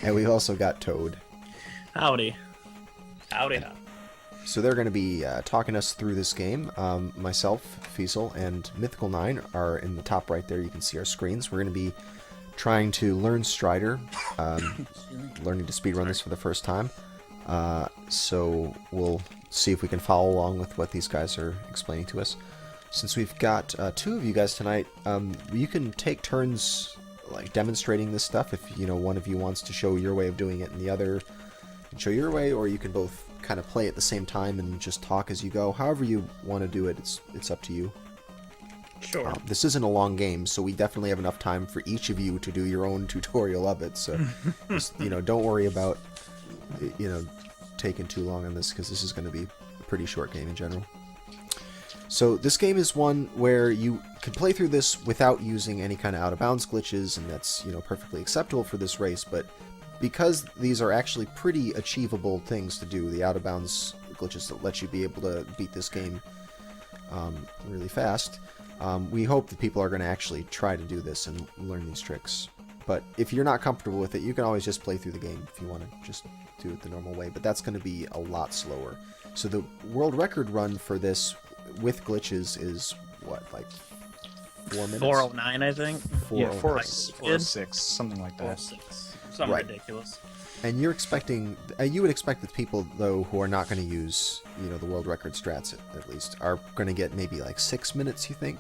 And we've also got Toad. Howdy. Howdy. So they're going to be talking us through this game. Myself, Fiesel, and Mythical9 are in the top right there. You can see our screens. We're going to be trying to learn Strider, learning to speedrun this for the first time. So we'll see if we can follow along with what these guys are explaining to us. Since we've got two of you guys tonight, you can take turns like demonstrating this stuff. If one of you wants to show your way of doing it and the other can show your way, or you can both kind of play at the same time and just talk as you go. However you want to do it, it's up to you. Sure. This isn't a long game, so we definitely have enough time for each of you to do your own tutorial of it. So, just, don't worry about taking too long on this, because this is going to be a pretty short game in general. So this game is one where you can play through this without using any kind of out-of-bounds glitches, and that's perfectly acceptable for this race. But because these are actually pretty achievable things to do, the out-of-bounds glitches that let you be able to beat this game really fast, we hope that people are going to actually try to do this and learn these tricks. But if you're not comfortable with it, you can always just play through the game if you want to just do it the normal way. But that's going to be a lot slower. So the world record run for this with glitches is what, like 4 minutes? 409, I think. 406, something like that. 406. Something ridiculous. And you're expecting, you would expect that people, though, who are not going to use, the world record strats at least, are going to get maybe like 6 minutes, you think?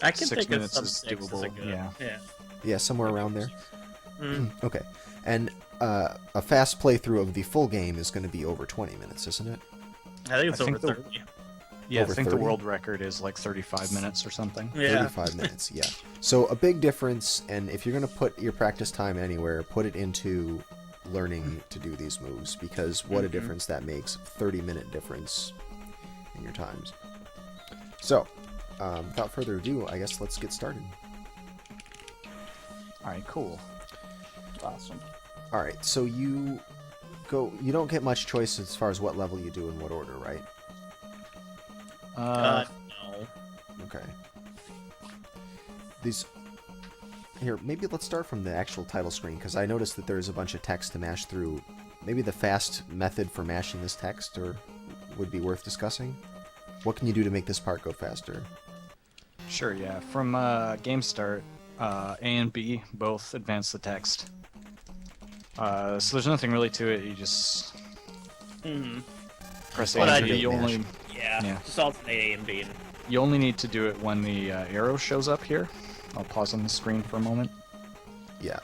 I can 6 think minutes of is some 6 doable, yeah. Yeah, somewhere around there. Mm. Okay. And a fast playthrough of the full game is going to be over 20 minutes, isn't it? I think it's I over think 30. Yeah, Over I think 30? the world record is like 35 minutes or something. Yeah. 35 minutes, yeah. So a big difference, and if you're going to put your practice time anywhere, put it into learning to do these moves, because what a difference that makes. 30-minute difference in your times. So, without further ado, I guess let's get started. Alright, cool. Awesome. Alright, so you don't get much choice as far as what level you do in what order, right? No. Okay. Here, maybe let's start from the actual title screen, because I noticed that there's a bunch of text to mash through. Maybe the fast method for mashing this text would be worth discussing. What can you do to make this part go faster? Sure, yeah. From game start, A and B both advance the text. So there's nothing really to it. You just press A What I and B. do- You only Yeah. Just alternate A and B. you only need to do it when the arrow shows up here. I'll pause on the screen for a moment. Yeah.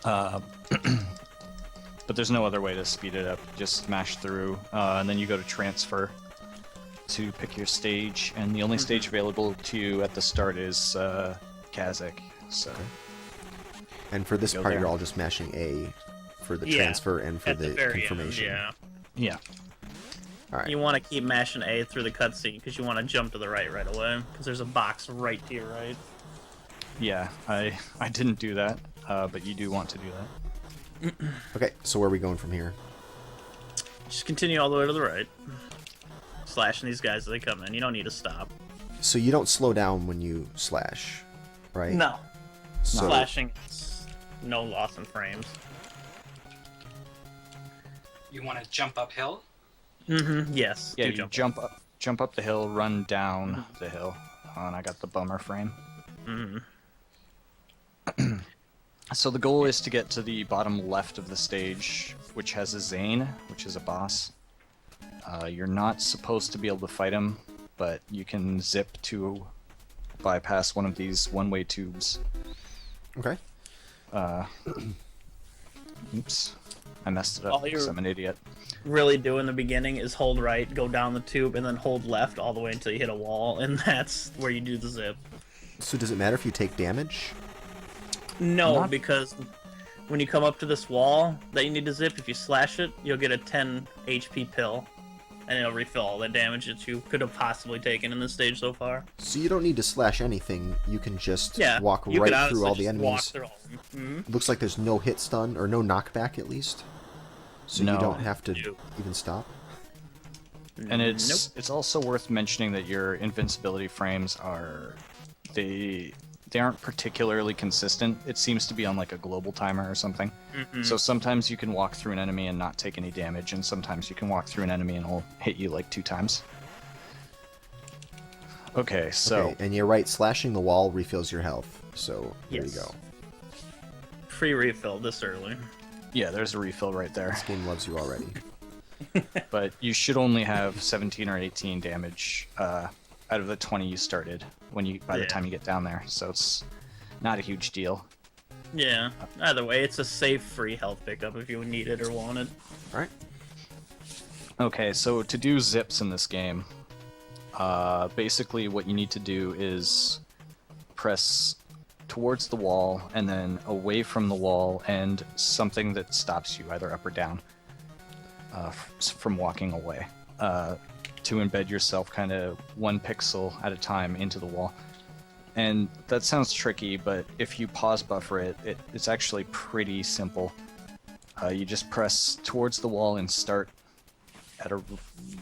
But there's no other way to speed it up. Just mash through, and then you go to transfer to pick your stage, and the only stage available to you at the start is Kazakh. So. Okay. And for this Go part, there. you're all just mashing A for the Yeah, transfer and for At the the very confirmation. end, Yeah. All right. You want to keep mashing A through the cutscene, because you want to jump to the right away, because there's a box right to your right. Yeah, I didn't do that, but you do want to do that. Okay, so where are we going from here? Just continue all the way to the right. Slashing these guys as they come in. You don't need to stop. So you don't slow down when you slash, right? No. So, Slashing, it's no loss in frames. You want to jump uphill? Yes. Yeah, do you jump up the hill, run down the hill. Oh, and I got the bummer frame. So the goal is to get to the bottom left of the stage, which has a Zane, which is a boss. You're not supposed to be able to fight him, but you can zip to bypass one of these one-way tubes. Okay. Oops. I messed it All up because I'm an idiot. Really do in the beginning is hold right, go down the tube, and then hold left all the way until you hit a wall, and that's where you do the zip. So does it matter if you take damage? No, Not- because when you come up to this wall that you need to zip, if you slash it, you'll get a 10 HP pill, and it'll refill all the damage that you could have possibly taken in this stage so far. So you don't need to slash anything. You can just Yeah, walk you could right through honestly all the just walk enemies. through all of them. Looks like there's no hit stun or no knockback at least. So No. you don't have to Nope. even stop. And it's also worth mentioning that your invincibility frames are they they aren't particularly consistent. It seems to be on like a global timer or something. So sometimes you can walk through an enemy and not take any damage, and sometimes you can walk through an enemy and it'll hit you like 2 times. Okay, so Okay, and you're right, slashing the wall refills your health. So there Yes. you go. Free refill this early. yeah, there's a refill right there. This game loves you already. But you should only have 17 or 18 damage out of the 20 you started by the Yeah. time you get down there. So it's not a huge deal. Yeah. Either way, it's a safe free health pickup if you need it or want it. All right. Okay, so to do zips in this game, basically what you need to do is press towards the wall and then away from the wall and something that stops you, either up or down, from walking away, to embed yourself kind of 1 pixel at a time into the wall. And that sounds tricky, but if you pause buffer it's actually pretty simple. You just press towards the wall and start at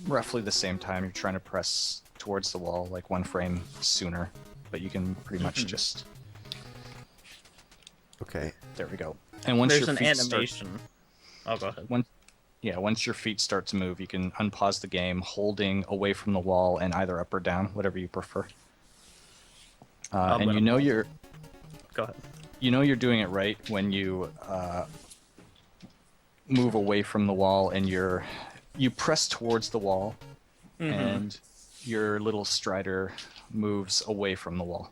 roughly the same time. You're trying to press towards the wall like 1 frame sooner, but you can pretty much just... Okay. There we go. And once There's your an feet animation. Oh, go ahead. once your feet start to move, you can unpause the game, holding away from the wall and either up or down, whatever you prefer. And you know you're Go ahead. doing it right when you move away from the wall and you press towards the wall, and your little strider moves away from the wall.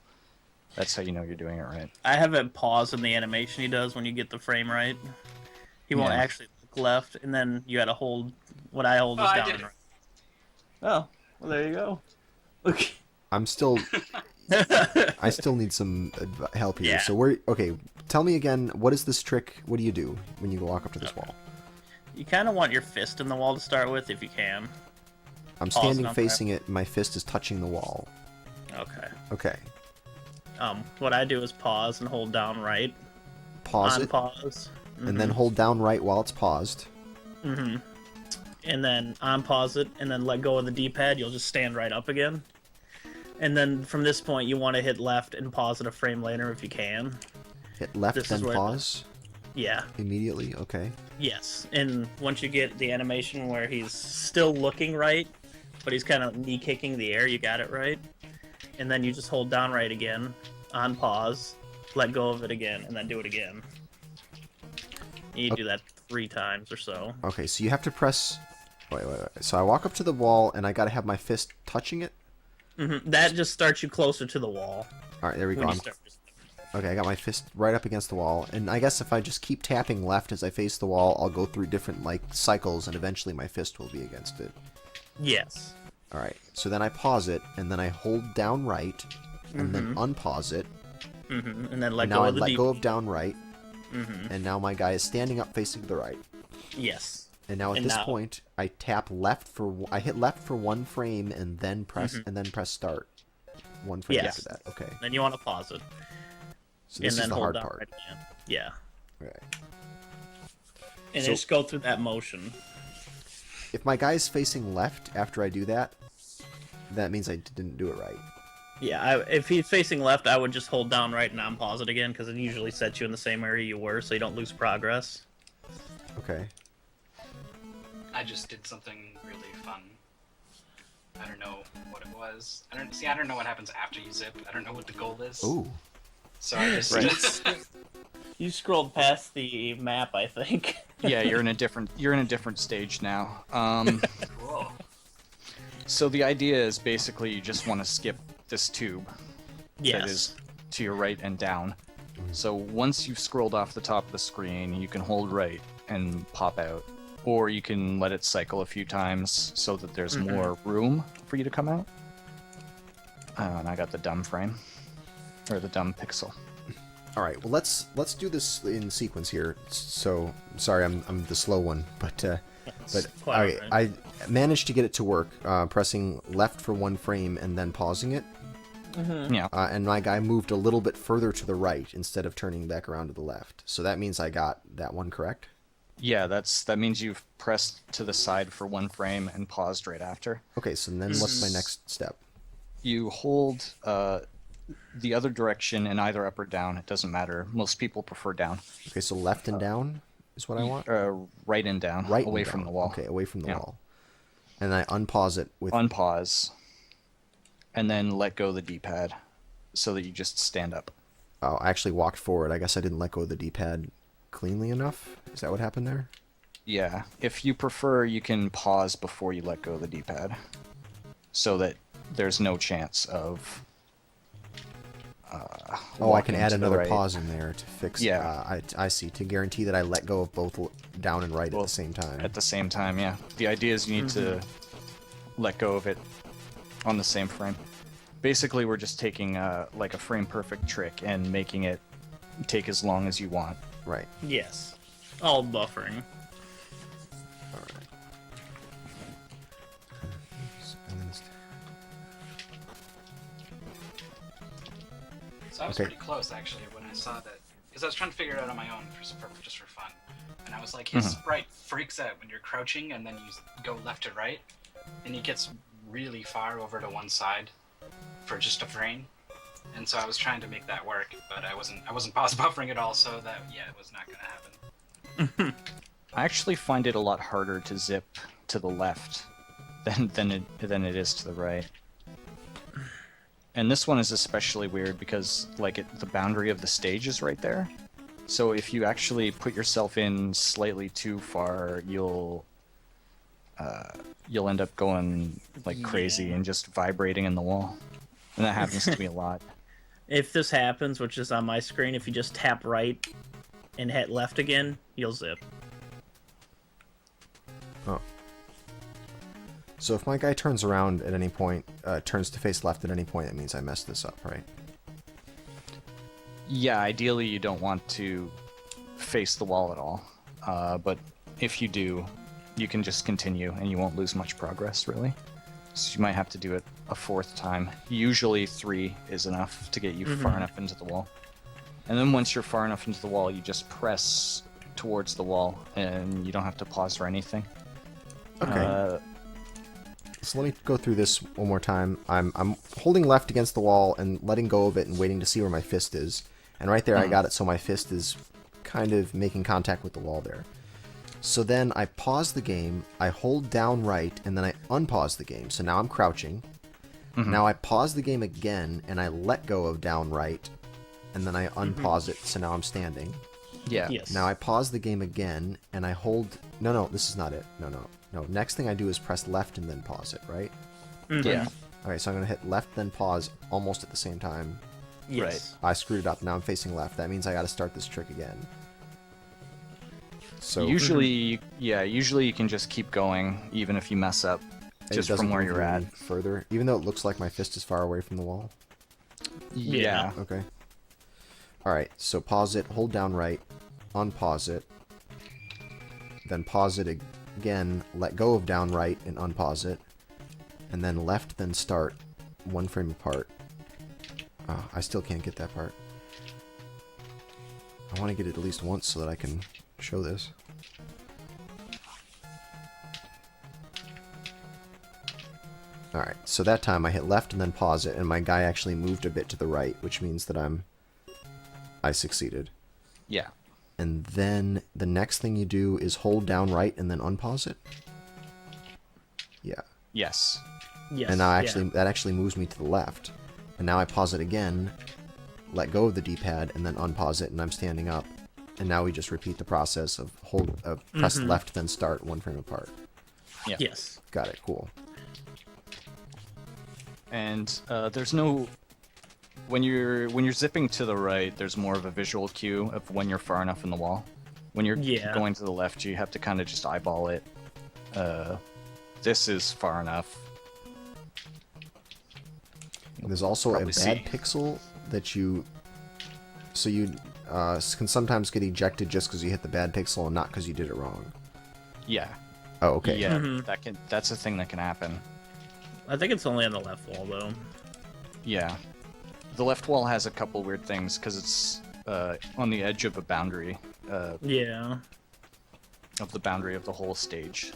That's how you know you're doing it right. I have it pause in the animation he does when you get the frame right. He won't Yeah. actually look left, and then you gotta hold. What I hold is I down did and it. right. Oh, well, there you go. Look. I'm still... I still need some help here. Yeah. So okay, tell me again, what is this trick? What do you do when you walk up to this wall? You kind of want your fist in the wall to start with, if you can. I'm Pause standing and facing it, my fist is touching the wall. Okay. Okay. What I do is pause and hold down right. Pause On it, pause. and then hold down right while it's paused. And then on pause it, and then let go of the D-pad. You'll just stand right up again. And then from this point, you want to hit left and pause it a frame later if you can. Hit left, This then is where- pause Yeah. immediately. Okay. Yes. And once you get the animation where he's still looking right, but he's kind of knee kicking the air, you got it right. And then you just hold down right again, on pause, let go of it again, and then do it again. You do that 3 times or so. Okay, so you have to press... Wait. So I walk up to the wall, and I gotta have my fist touching it? That just starts you closer to the wall. Alright, there we go. When you I'm- start. Okay, I got my fist right up against the wall, and I guess if I just keep tapping left as I face the wall, I'll go through different, like, cycles, and eventually my fist will be against it. Yes. Alright, so then I pause it, and then I hold down right, and then unpause it, And then let and go now I of the let D. go of down right, and now my guy is standing up facing to the right. Yes. And now at And this now- point, I tap left for... I hit left for 1 frame, and then press start. 1 frame Yes. after that. Okay. Then you want to pause it. So this and then is the hold hard down part. right again. Yeah. Right. And So- just go through that motion. If my guy's facing left after I do that, that means I didn't do it right. Yeah, if he's facing left, I would just hold down right and unpause it again, because it usually sets you in the same area you were, so you don't lose progress. Okay. I just did something really fun. I don't know what it was. I don't know what happens after you zip. I don't know what the goal is. Ooh. So I just You scrolled past the map, I think. Yeah, you're in a different stage now. cool. So the idea is basically you just want to skip this tube Yes. that is to your right and down. So once you've scrolled off the top of the screen, you can hold right and pop out, or you can let it cycle a few times so that there's more room for you to come out. And I got the dumb frame, or the dumb pixel. All right. Well, let's do this in sequence here. So sorry, I'm the slow one, but quite all right, alright. I managed to get it to work. Pressing left for 1 frame and then pausing it. Yeah. And my guy moved a little bit further to the right instead of turning back around to the left. So that means I got that one correct. Yeah, that means you've pressed to the side for 1 frame and paused right after. Okay. So then what's my next step? You hold the other direction in either up or down. It doesn't matter. Most people prefer down. Okay, so left and down is what I want. Right and down, Right, away and from down. the wall. Okay, away from the Yeah. wall. And I unpause it with. Unpause, and then let go of the D-pad, so that you just stand up. Oh, I actually walked forward. I guess I didn't let go of the D-pad cleanly enough. Is that what happened there? Yeah. If you prefer, you can pause before you let go of the D-pad, so that there's no chance of. Oh, I can walking add to the another right. pause in there to fix. Yeah. I see. To guarantee that I let go of both down and right at the same time. At the same time, yeah. The idea is you need to let go of it on the same frame. Basically, we're just taking like a frame perfect trick and making it take as long as you want. Right. Yes. All buffering. All right. And then it's- So I was Okay. pretty close actually when I saw that, because I was trying to figure it out on my own just for fun, and I was like, his sprite freaks out when you're crouching and then you go left to right, and he gets really far over to one side for just a frame, and so I was trying to make that work, but I wasn't pause buffering at all, so that it was not gonna happen. I actually find it a lot harder to zip to the left than it is to the right. And this one is especially weird because the boundary of the stage is right there. So if you actually put yourself in slightly too far, you'll end up going like crazy Yeah. and just vibrating in the wall. And that happens to me a lot. If this happens, which is on my screen, if you just tap right and hit left again, you'll zip. Oh. So if my guy turns around at any point, turns to face left at any point, that means I messed this up, right? Yeah, ideally you don't want to face the wall at all. But if you do, you can just continue and you won't lose much progress, really. So you might have to do it a fourth time. Usually 3 is enough to get you far enough into the wall. And then once you're far enough into the wall, you just press towards the wall and you don't have to pause or anything. Okay. So let me go through this one more time. I'm holding left against the wall and letting go of it and waiting to see where my fist is. And right there I got it so my fist is kind of making contact with the wall there. So then I pause the game, I hold down right, and then I unpause the game. So now I'm crouching. Now I pause the game again, and I let go of down right, and then I unpause it, so now I'm standing. Yeah. Yes. Now I pause the game again, and I hold... No, this is not it. No. Next thing I do is press left and then pause it, right? Yeah. Alright, so I'm going to hit left, then pause almost at the same time. Yes. I screwed it up. Now I'm facing left. That means I got to start this trick again. So Usually you can just keep going, even if you mess up, it just doesn't from where move you're you at. any further, even though it looks like my fist is far away from the wall. Yeah. Okay. Alright, so pause it, hold down right, unpause it, then pause it again, let go of down right and unpause it, and then left, then start, one frame apart. I still can't get that part. I want to get it at least once so that I can show this. Alright, so that time I hit left and then pause it, and my guy actually moved a bit to the right, which means that I succeeded. Yeah. And then the next thing you do is hold down right and then unpause it? Yeah. Yes. Yes. And now yeah. that actually moves me to the left. And now I pause it again, let go of the D-pad, and then unpause it, and I'm standing up. And now we just repeat the process of press left, then start, one frame apart. Yeah. Yes. Got it, cool. And there's no when you're zipping to the right, there's more of a visual cue of when you're far enough in the wall. When you're going to the left, you have to kind of just eyeball it. This is far enough. And there's also a Probably bad see. pixel that you... So you can sometimes get ejected just because you hit the bad pixel and not because you did it wrong. Yeah. Oh, okay. Yeah, that's a thing that can happen. I think it's only on the left wall, though. Yeah. The left wall has a couple weird things because it's on the edge of a boundary. Yeah. Of the boundary of the whole stage.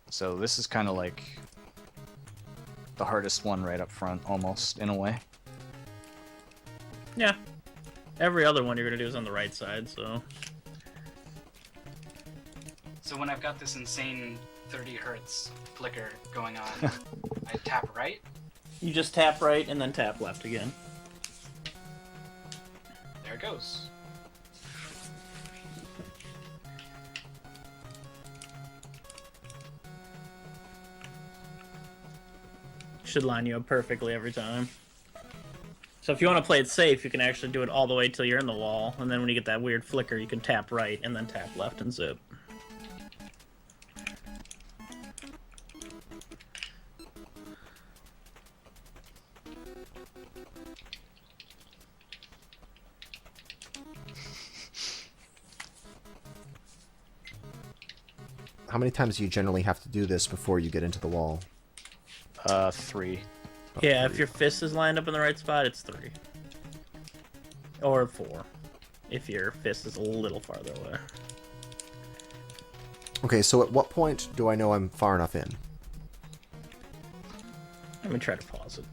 So this is kind of like the hardest one right up front, almost, in a way. Yeah. Every other one you're gonna do is on the right side, so. So when I've got this insane 30 hertz flicker going on, I tap right. You just tap right and then tap left again. There it goes. Should line you up perfectly every time. So if you want to play it safe, you can actually do it all the way till you're in the wall, and then when you get that weird flicker, you can tap right and then tap left and zip. How many times do you generally have to do this before you get into the wall? 3. Yeah, if your fist is lined up in the right spot, it's 3. Or 4. If your fist is a little farther away. Okay, so at what point do I know I'm far enough in? Let me try to pause it.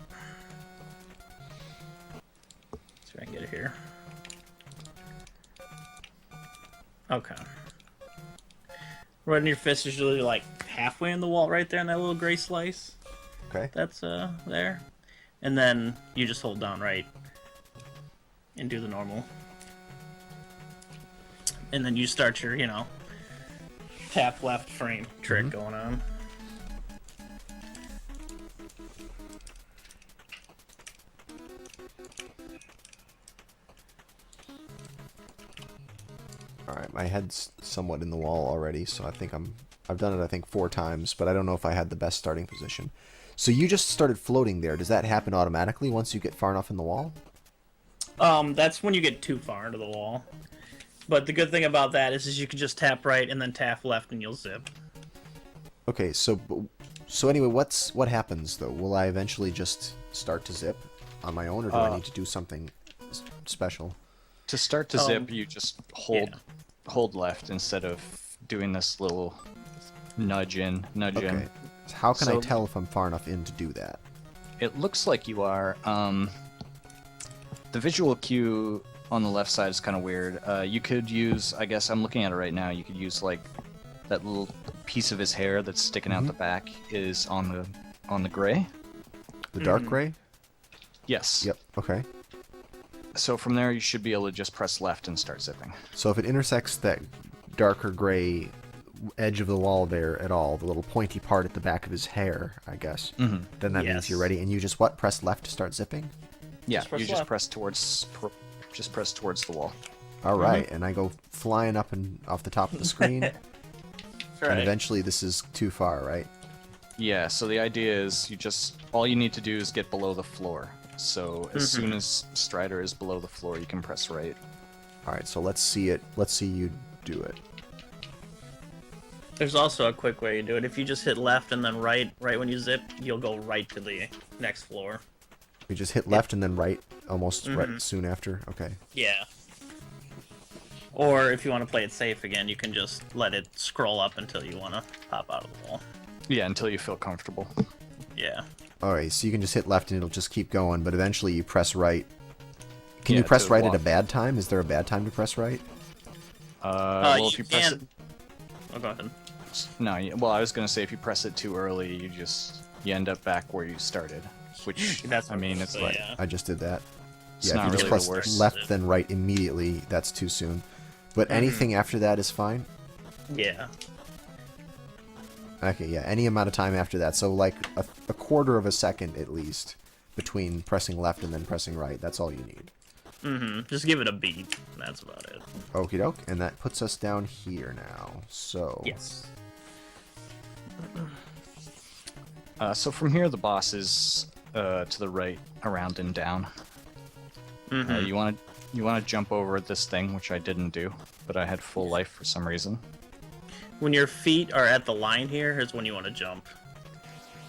See if I can get it here. Okay. Right in your fist is usually like halfway in the wall right there in that little gray slice. Okay. That's there. And then you just hold down right and do the normal. And then you start your, tap left frame trick going on. Alright, my head's somewhat in the wall already, so I think I've done it, I think, 4 times, but I don't know if I had the best starting position. So you just started floating there. Does that happen automatically once you get far enough in the wall? That's when you get too far into the wall. But the good thing about that is you can just tap right and then tap left and you'll zip. Okay, so anyway, what happens though? Will I eventually just start to zip on my own, or do I need to do something special? To start to zip, you just hold left instead of doing this little nudge in, nudge in. Okay. So how can I tell if I'm far enough in to do that? It looks like you are. The visual cue on the left side is kind of weird. You could use, I guess I'm looking at it right now, you could use like that little piece of his hair that's sticking out the back is on the gray. The dark gray? Yes. Yep, okay. So from there you should be able to just press left and start zipping. So if it intersects that darker gray edge of the wall there at all, the little pointy part at the back of his hair, I guess, then that means you're ready. And you just press left to start zipping? Yeah, you just press towards the wall. All right, and I go flying up and off the top of the screen. Right. And eventually this is too far, right? Yeah, so the idea is all you need to do is get below the floor. So as soon as Strider is below the floor, you can press right. All right, so let's see it. Let's see you do it. There's also a quick way you do it. If you just hit left and then right when you zip, you'll go right to the next floor. We just hit left and then right, almost right soon after. Okay. Yeah. Or if you want to play it safe again, you can just let it scroll up until you want to pop out of the wall. Yeah, until you feel comfortable. Yeah. All right, so you can just hit left and it'll just keep going, but eventually you press right. Can you press right at a bad time? Is there a bad time to press right? Well, if you press it... Oh, go ahead. No, well, I was going to say if you press it too early, you end up back where you started. Which, That's I mean, it's like... I just did that. It's Yeah, if not you just really press the worst. left then right immediately, that's too soon. But anything after that is fine? Yeah. Okay, yeah, any amount of time after that. So like a quarter of a second at least between pressing left and then pressing right. That's all you need. Just give it a beat. That's about it. Okie doke. And that puts us down here now. So... Yes. So from here, the boss is to the right, around and down. You want to jump over this thing, which I didn't do, but I had full life for some reason. When your feet are at the line here is when you want to jump.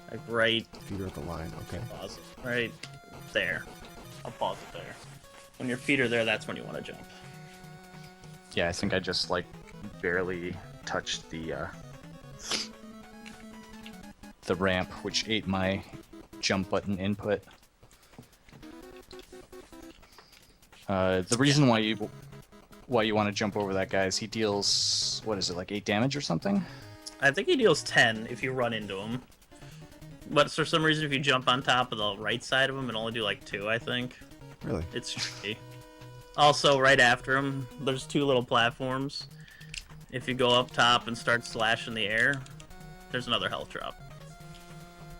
Like right... Feet are at the line, okay. Pause it. Right there. I'll pause it there. When your feet are there, that's when you want to jump. Yeah, I think I just like barely touched the ramp, which ate my jump button input. The reason why you want to jump over that guy is he deals, what is it, like 8 damage or something? I think he deals 10 if you run into him. But for some reason, if you jump on top of the right side of him, it only do like 2, I think. Really? It's tricky. Also, right after him, there's 2 little platforms. If you go up top and start slashing the air, there's another health drop.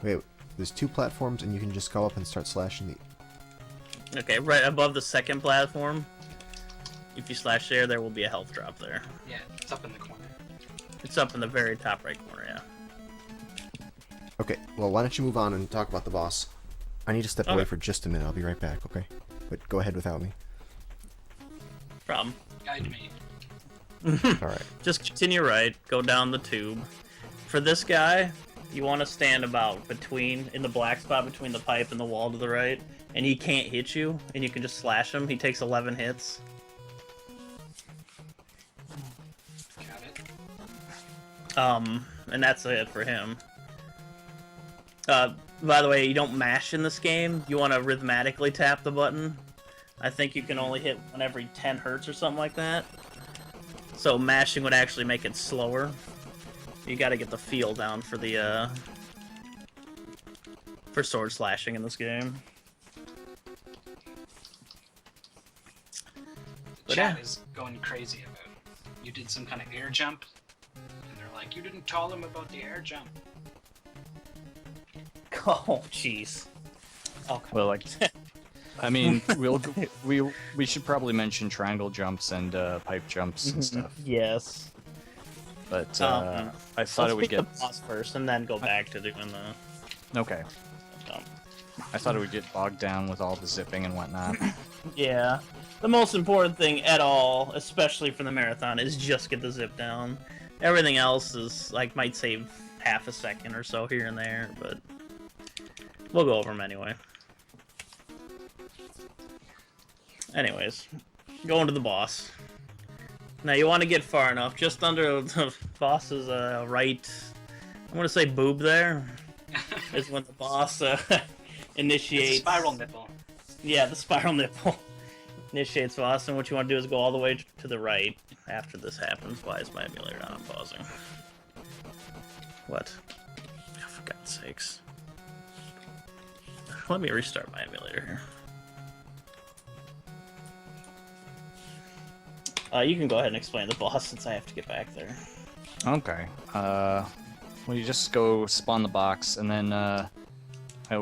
Wait, there's 2 platforms and you can just go up and start slashing the... Okay, right above the second platform, if you slash there will be a health drop there. Yeah, it's up in the corner. It's up in the very top right corner, yeah. Okay, well, why don't you move on and talk about the boss? I need to step away Okay. for just a minute. I'll be right back, okay? But go ahead without me. Problem. Guide me. Alright. Just continue right, go down the tube. For this guy, you want to stand about in the black spot between the pipe and the wall to the right, and he can't hit you, and you can just slash him. He takes 11 hits. Got it. And that's it for him. By the way, you don't mash in this game. You want to rhythmically tap the button. I think you can only hit one every 10 hertz or something like that. So mashing would actually make it slower. You got to get the feel down for the for sword slashing in this game. The But chat yeah. is going crazy about you did some kind of air jump, and they're like, you didn't tell them about the air jump. Oh, jeez. Oh, Well, like, I mean, we should probably mention triangle jumps and pipe jumps and stuff. yes. But I thought Let's it would pick get the boss first, and then go back to doing the. okay. I thought it would get bogged down with all the zipping and whatnot. Yeah. The most important thing at all, especially for the marathon, is just get the zip down. Everything else is, like, might save half a second or so here and there, but we'll go over them anyway. Anyways, going to the boss. Now, you want to get far enough, just under the boss's right, I'm going to say boob there, is when the boss initiates... It's a spiral nipple. Yeah, the spiral nipple initiates boss, and what you want to do is go all the way to the right after this happens. Why is my emulator not on pausing? What? Oh, for God's sakes. Let me restart my emulator here. You can go ahead and explain the boss since I have to get back there. Okay. Well, you just go spawn the box, and then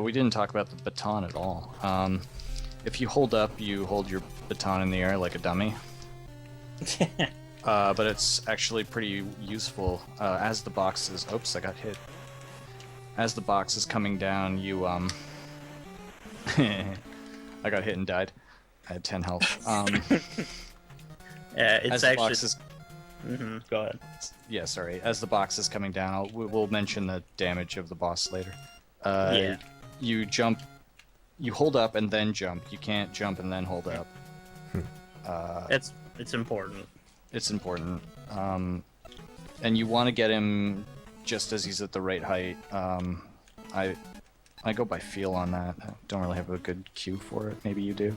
we didn't talk about the baton at all. If you hold up, you hold your baton in the air like a dummy. But it's actually pretty useful as the box is. Oops, I got hit. As the box is coming down, you I got hit and died. I had 10 health. Yeah, it's as the actually. box is, Go ahead. yeah, sorry. As the box is coming down, we'll mention the damage of the boss later. Yeah. You jump. You hold up and then jump. You can't jump and then hold up. It's important. It's important. And you want to get him just as he's at the right height. I go by feel on that. I don't really have a good cue for it. Maybe you do.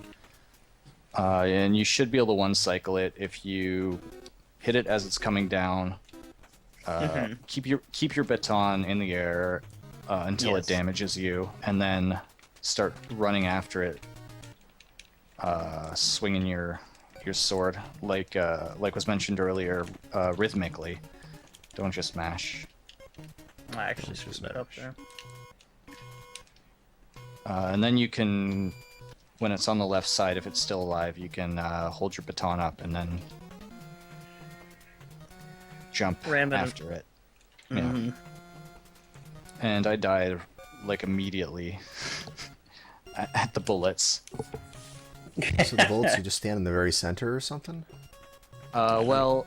And you should be able to one-cycle it if you hit it as it's coming down. Keep your baton in the air until Yes. it damages you, and then start running after it, swinging your sword like was mentioned earlier, rhythmically. Don't just mash. I actually screwed that up there. And then you can, when it's on the left side, if it's still alive, you can hold your baton up and then jump Ram it. after it. Yeah. And I died like immediately at the bullets. So the bullets, you just stand in the very center or something? Well,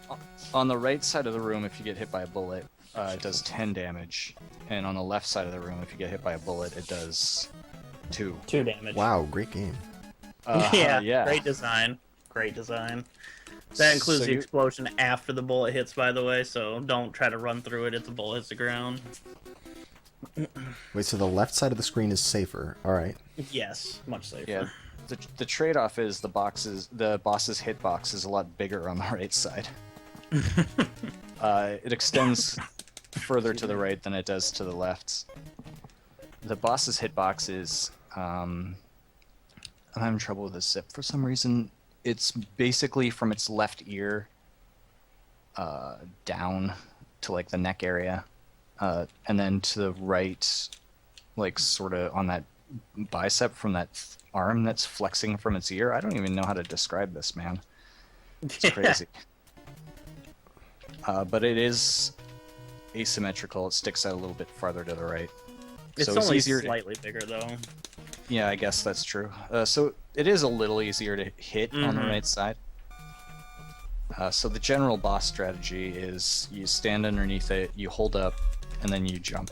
on the right side of the room, if you get hit by a bullet, it does 10 damage. And on the left side of the room, if you get hit by a bullet, it does 2. 2 damage. Wow, great game. Yeah. Great design. Great design. That includes So the you- explosion after the bullet hits, by the way, so don't try to run through it if the bullet hits the ground. Wait, so the left side of the screen is safer. Alright. Yes, much safer. Yeah. The trade-off is the boss's hitbox is a lot bigger on the right side. It extends further to the right than it does to the left. The boss's hitbox is I'm having trouble with this zip for some reason. It's basically from its left ear down to like the neck area, and then to the right, like sort of on that bicep from that arm that's flexing from its ear. I don't even know how to describe this, man. It's crazy. But it is asymmetrical. It sticks out a little bit farther to the right. It's so only easier slightly bigger though. Yeah, I guess that's true. So it is a little easier to hit on the right side. So the general boss strategy is you stand underneath it, you hold up, and then you jump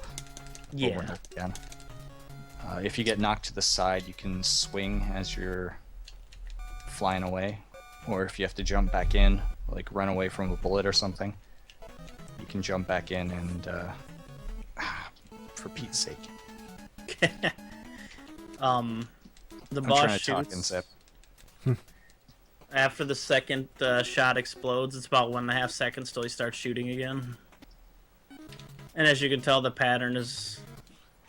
over and over again. If you get knocked to the side, you can swing as you're flying away. Or if you have to jump back in, like run away from a bullet or something, you can jump back in and, for Pete's sake. The I'm boss trying to talk and shoots zip. after the second shot explodes. It's about 1.5 seconds till he starts shooting again. And as you can tell, the pattern is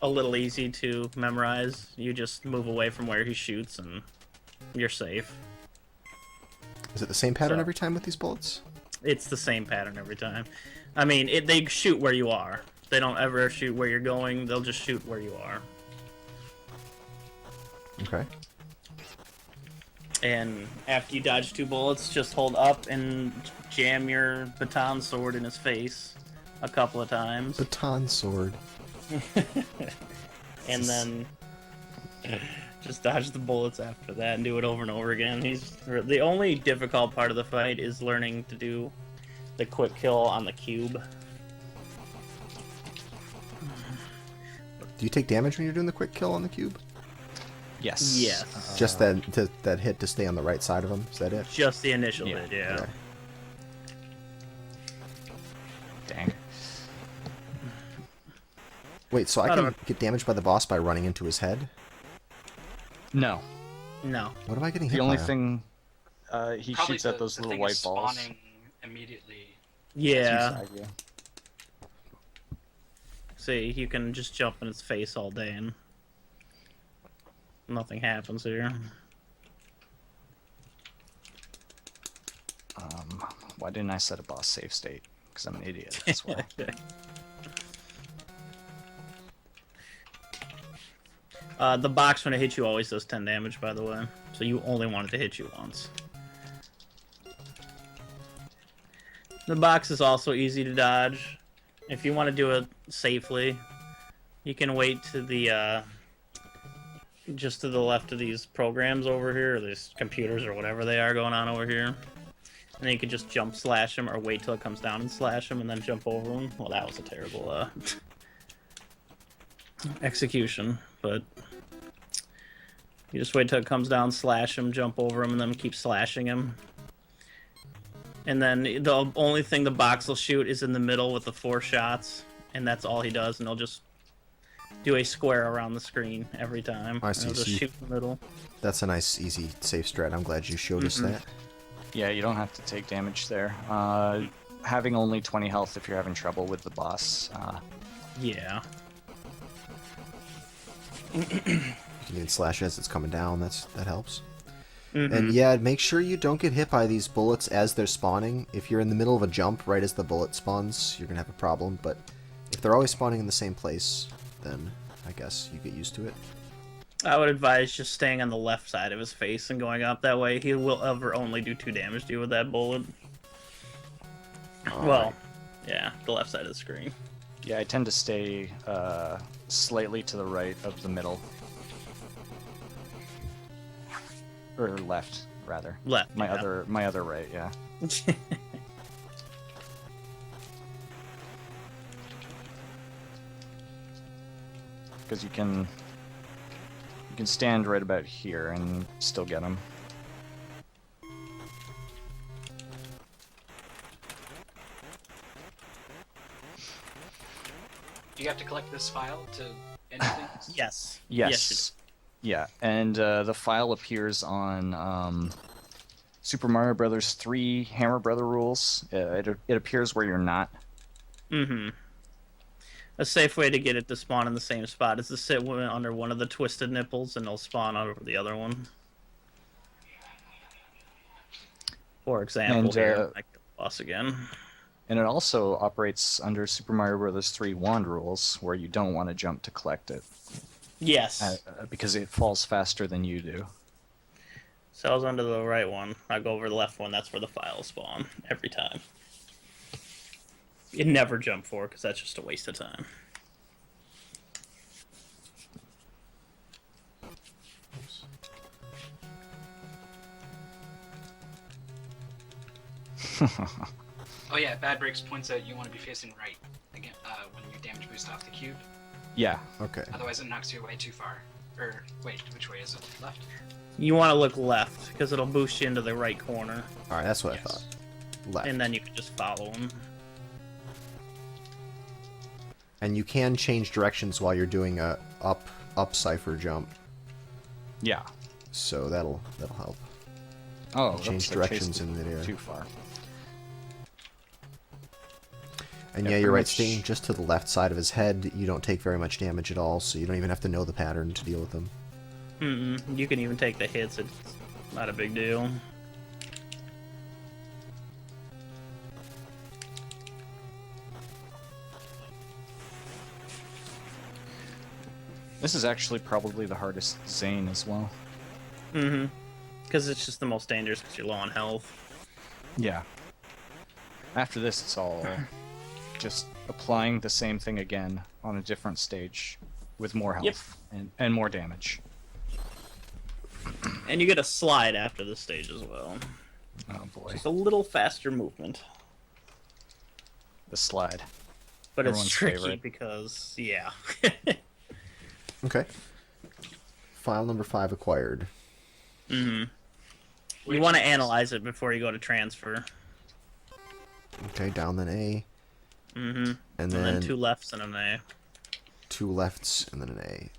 a little easy to memorize. You just move away from where he shoots and you're safe. Is it the same pattern So- every time with these bullets? It's the same pattern every time. I mean, they shoot where you are. They don't ever shoot where you're going. They'll just shoot where you are. Okay. And after you dodge 2 bullets, just hold up and jam your baton sword in his face a couple of times. Baton sword. And then just dodge the bullets after that and do it over and over again. The only difficult part of the fight is learning to do the quick kill on the cube. Do you take damage when you're doing the quick kill on the cube? Yes. Yes. Just that hit to stay on the right side of him? Is that it? Just the initial Yeah. hit, yeah. Okay. Dang. Wait, so I Not can a- get damaged by the boss by running into his head? No. No. What am I getting hit The only by? thing he Probably shoots at those the little thing white is balls. spawning immediately. Yeah. Inside you. See, you can just jump in its face all day and nothing happens here. Why didn't I set a boss save state? Because I'm an idiot. That's why. The box, when it hits you, always does 10 damage, by the way. So you only want it to hit you once. The box is also easy to dodge. If you want to do it safely, you can wait to the, just to the left of these programs over here, or these computers or whatever they are going on over here. And then you can just jump slash them, or wait till it comes down and slash them, and then jump over them. Well, that was a terrible, execution, but you just wait till it comes down, slash him, jump over him, and then keep slashing him. And then the only thing the box will shoot is in the middle with the 4 shots, and that's all he does, and he'll just do a square around the screen every time. I see, And he'll just so you- shoot in the middle. That's a nice, easy, safe strat. I'm glad you showed us that. Yeah, you don't have to take damage there. Having only 20 health if you're having trouble with the boss. Yeah. You can even slash as it's coming down. That helps. Mhm. And yeah, make sure you don't get hit by these bullets as they're spawning. If you're in the middle of a jump right as the bullet spawns, you're gonna have a problem. But if they're always spawning in the same place, then I guess you get used to it. I would advise just staying on the left side of his face and going up. That way he will ever only do 2 damage to you with that bullet. Well, yeah, the left side of the screen. Yeah, I tend to stay slightly to the right of the middle. Or left, rather. Left. My yeah. other right, yeah. Because you can stand right about here and still get him. Do you have to collect this file to anything? Yes. Yes. Yeah, and the file appears on Super Mario Brothers 3 Hammer Brother rules. It appears where you're not. Mm-hmm. A safe way to get it to spawn in the same spot is to sit under one of the twisted nipples, and it'll spawn over the other one. For example, And, here, I kill the boss again. And it also operates under Super Mario Brothers 3 wand rules, where you don't want to jump to collect it. Yes. Because it falls faster than you do. So I was under the right one. I go over the left one. That's where the files spawn every time. You never jump for, because that's just a waste of time. Oh yeah, Bad Breaks points out you want to be facing right again when you damage boost off the cube. Yeah. Okay. Otherwise, it knocks you away too far. Or wait, which way is it? Left? You want to look left, because it'll boost you into the right corner. All right, that's what Yes. I thought. Left. And then you can just follow him. And you can change directions while you're doing a up cipher jump, Yeah. so that'll help. Oh, Change oops, I directions chased in midair. too far. And Yeah, yeah, you're pretty right. much- Staying just to the left side of his head, you don't take very much damage at all, so you don't even have to know the pattern to deal with them. Mm-mm. You can even take the hits. It's not a big deal. This is actually probably the hardest Zane as well. Mm-hmm. Because it's just the most dangerous because you're low on health. Yeah. After this, it's all just applying the same thing again on a different stage with more health and more damage. And you get a slide after this stage as well. Oh boy. Just a little faster movement. The slide. But Everyone's it's tricky favorite. because, yeah. Okay. File number 5 acquired. Mm-hmm. Which You want to is- analyze it before you go to transfer. Okay, down then A, Mm-hmm. and And then then 2 lefts and an A. 2 lefts, and then an A.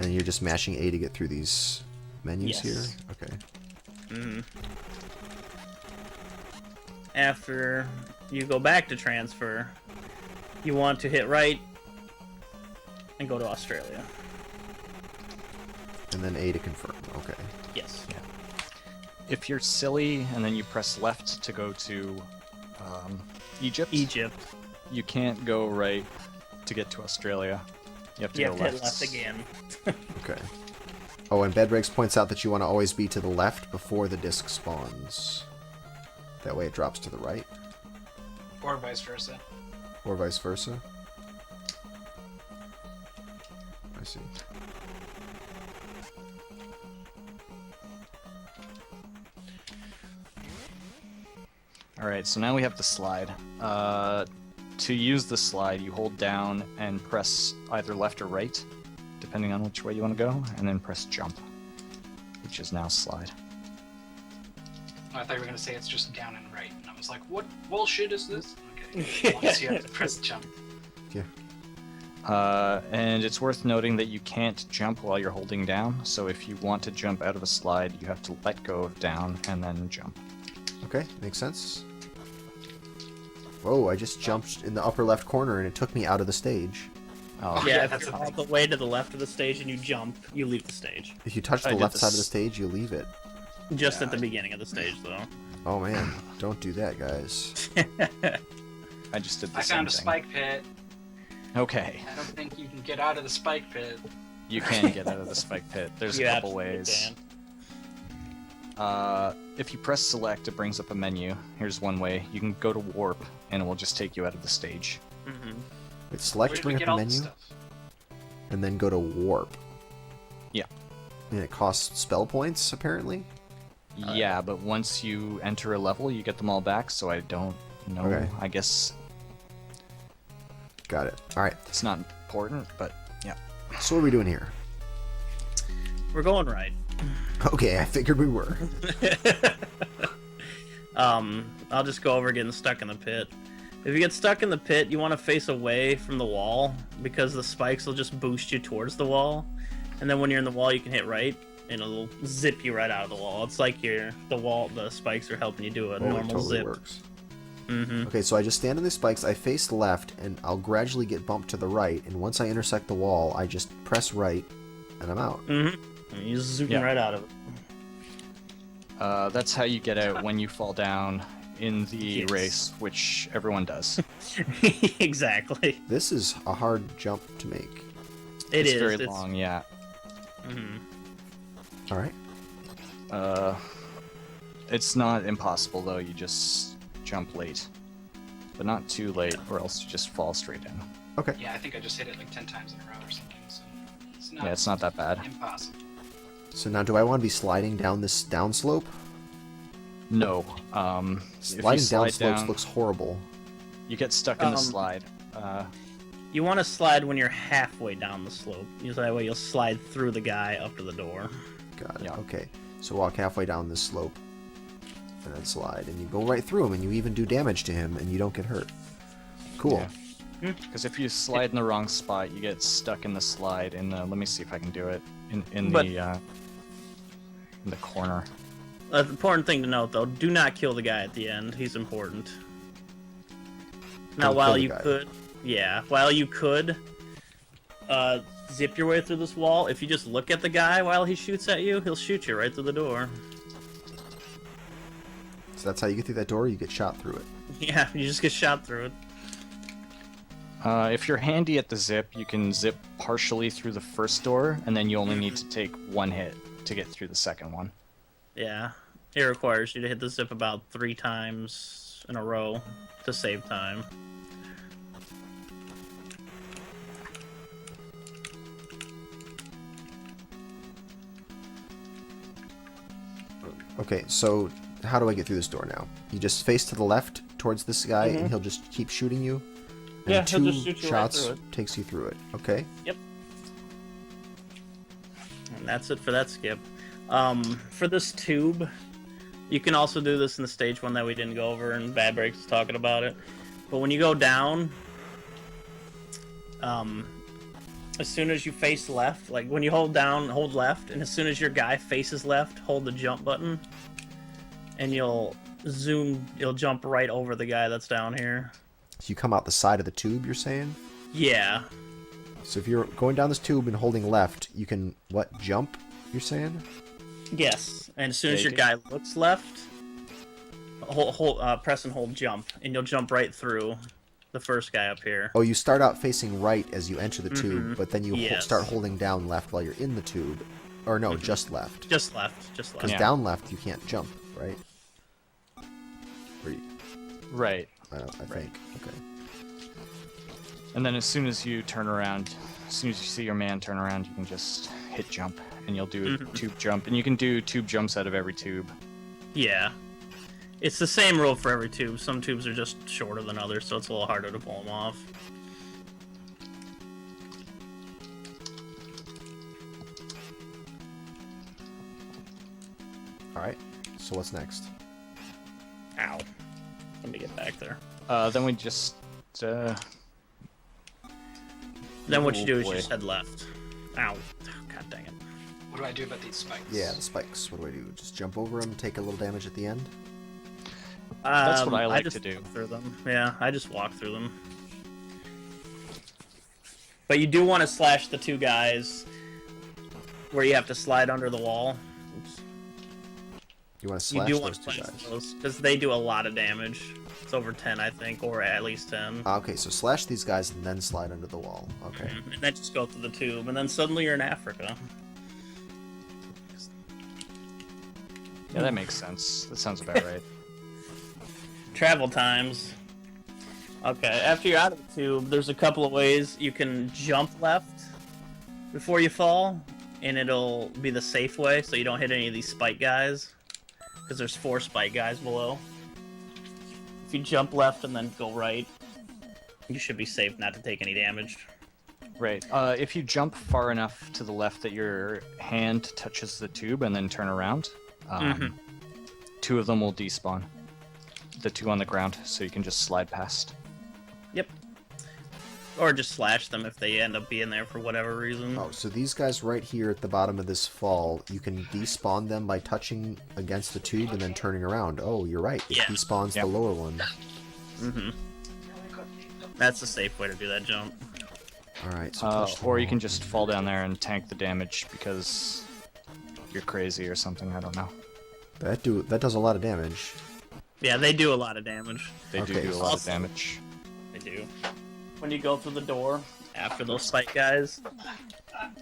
And you're just mashing A to get through these menus Yes. here? Okay. Mm-hmm. After you go back to transfer, you want to hit right and go to Australia. And then A to confirm. Okay. Yes. If you're silly and then you press left to go to Egypt, Egypt. you can't go right to get to Australia. You have to You go have to hit left. left again. Okay. Oh, and Bedbreaks points out that you want to always be to the left before the disc spawns. That way it drops to the right, Or vice versa. or vice versa. I see. Alright, so now we have the slide. To use the slide, you hold down and press either left or right, depending on which way you want to go, and then press jump, which is now slide. Oh, I thought you were gonna say it's just down and right, and I was like, what bullshit is this? Okay. As long as you have to press jump. And it's worth noting that you can't jump while you're holding down, so if you want to jump out of a slide, you have to let go of down and then jump. Okay, makes sense. Whoa, I just jumped in the upper left corner and it took me out of the stage. Oh, Yeah, yeah, if that's you're a all thing. the way to the left of the stage and you jump, you leave the stage. If you touch I the did left side of the this- stage, you leave it. Just Yeah, at the beginning of the stage, though. Oh man, don't do that, guys. I just did the I same found a thing. spike pit. Okay, I don't think you can get out of the spike pit. you can get out of the spike pit. There's You a couple absolutely ways. can. If you press select, it brings up a menu. Here's one way. You can go to warp, and it will just take you out of the stage. Mm-hmm. Wait, Where select, did we bring get up all the this menu, stuff? and then go to warp. Yeah. And it costs spell points, apparently? Yeah, but once you enter a level, you get them all back, so I don't know. Okay. I guess Got it. Alright, it's not important, but yeah. so what are we doing here? We're going right. Okay, I figured we were. I'll just go over getting stuck in the pit. If you get stuck in the pit, you want to face away from the wall because the spikes will just boost you towards the wall, and and then when you're in the wall, you can hit right, and it'll zip you right out of the wall. It's like the spikes are helping you do a It normal totally zip. works. Mm-hmm. Okay, so I just stand on the spikes, I face left, and I'll gradually get bumped to the right, and once I intersect the wall, I just press right, and I'm out. Mm-hmm. And you're zooming right out of it. That's how you get out when you fall down in the Yes. race, which everyone does. Exactly. This is a hard jump to make. It's It's very long, yeah. Mm-hmm. All right. It's not impossible though. You just jump late, but not too late, or else you just fall straight in. Okay. Yeah, I think I just hit it like 10 times in a row or something. So it's not Yeah, it's not that bad. impossible. So now, do I want to be sliding down this downslope? No. Sliding down slopes looks horrible. You get stuck in the slide. You want to slide when you're halfway down the slope. That way you'll slide through the guy up to the door. Got it. Yeah. Okay. So walk halfway down this slope, and then slide, and you go right through him, and you even do damage to him, and you don't get hurt. Cool. Because if you slide in the wrong spot, you get stuck in the slide. Let me see if I can do it in the corner. The important thing to note, though, do not kill the guy at the end. He's important. Now, Don't while kill the you guy. while you could zip your way through this wall, if you just look at the guy while he shoots at you, he'll shoot you right through the door. So that's how you get through that door. You get shot through it. Yeah, you just get shot through it. If you're handy at the zip, you can zip partially through the first door, and then you only need to take one hit to get through the second one. Yeah, it requires you to hit the zip about 3 times in a row to save time. Okay, so how do I get through this door now? You just face to the left towards this guy, and he'll just keep shooting you. And Yeah, he'll 2 just shoot you right shots through it. takes you through it. Okay. Yep. And that's it for that skip. For this tube, you can also do this in the stage one that we didn't go over, and Bad Breaks was talking about it. But when you go down, as soon as you face left, like when you hold down, hold left, and as soon as your guy faces left, hold the jump button, and you'll jump right over the guy that's down here. So you come out the side of the tube, you're saying? Yeah. So if you're going down this tube and holding left, you can, jump, you're saying? Yes. And as soon as Yeah, your you guy looks left, press and hold jump, and you'll jump right through the first guy up here. Oh, you start out facing right as you enter the tube, but then you Yes. start holding down left while you're in the tube. Or no, just left. Just left. Because Yeah. down left, you can't jump, right? Right. I think. Okay. And then as soon as you turn around, as soon as you see your man turn around, you can just hit jump, and you'll do a tube jump. And you can do tube jumps out of every tube. Yeah. It's the same rule for every tube. Some tubes are just shorter than others, so it's a little harder to pull them off. Alright. So what's next? Ow. Let me get back there. Then we just... Then what you do is boy. you just head left. Ow. God dang it. What do I do about these spikes? Yeah, the spikes. What do I do? Just jump over them, take a little damage at the end? That's what I like just to do. walk through them. Yeah, I just walk through them. But you do want to slash the 2 guys where you have to slide under the wall. Oops. You want to You slash do those want to 2 slash guys? those because they do a lot of damage. It's over 10, I think, or at least 10. Okay, so slash these guys and then slide under the wall. Okay. And then just go through the tube, and then suddenly you're in Africa. Yeah, that makes sense. That sounds about right. Travel times. Okay, after you're out of the tube, there's a couple of ways you can jump left before you fall, and it'll be the safe way, so you don't hit any of these spike guys, because there's 4 spike guys below. If you jump left and then go right, you should be safe not to take any damage. Right. If you jump far enough to the left that your hand touches the tube and then turn around, 2 of them will despawn. The 2 on the ground, so you can just slide past. Yep. Or just slash them if they end up being there for whatever reason. Oh, so these guys right here at the bottom of this fall, you can despawn them by touching against the tube and then turning around. Oh, you're right. It Yeah. despawns the lower one. Mm-hmm. That's a safe way to do that jump. Alright, so touch the or you wall. can just fall down there and tank the damage because you're crazy or something. I don't know. That does a lot of damage. Yeah, they do a lot of damage. They Okay, do a so- lot of damage. They do. When you go through the door, after those spike guys,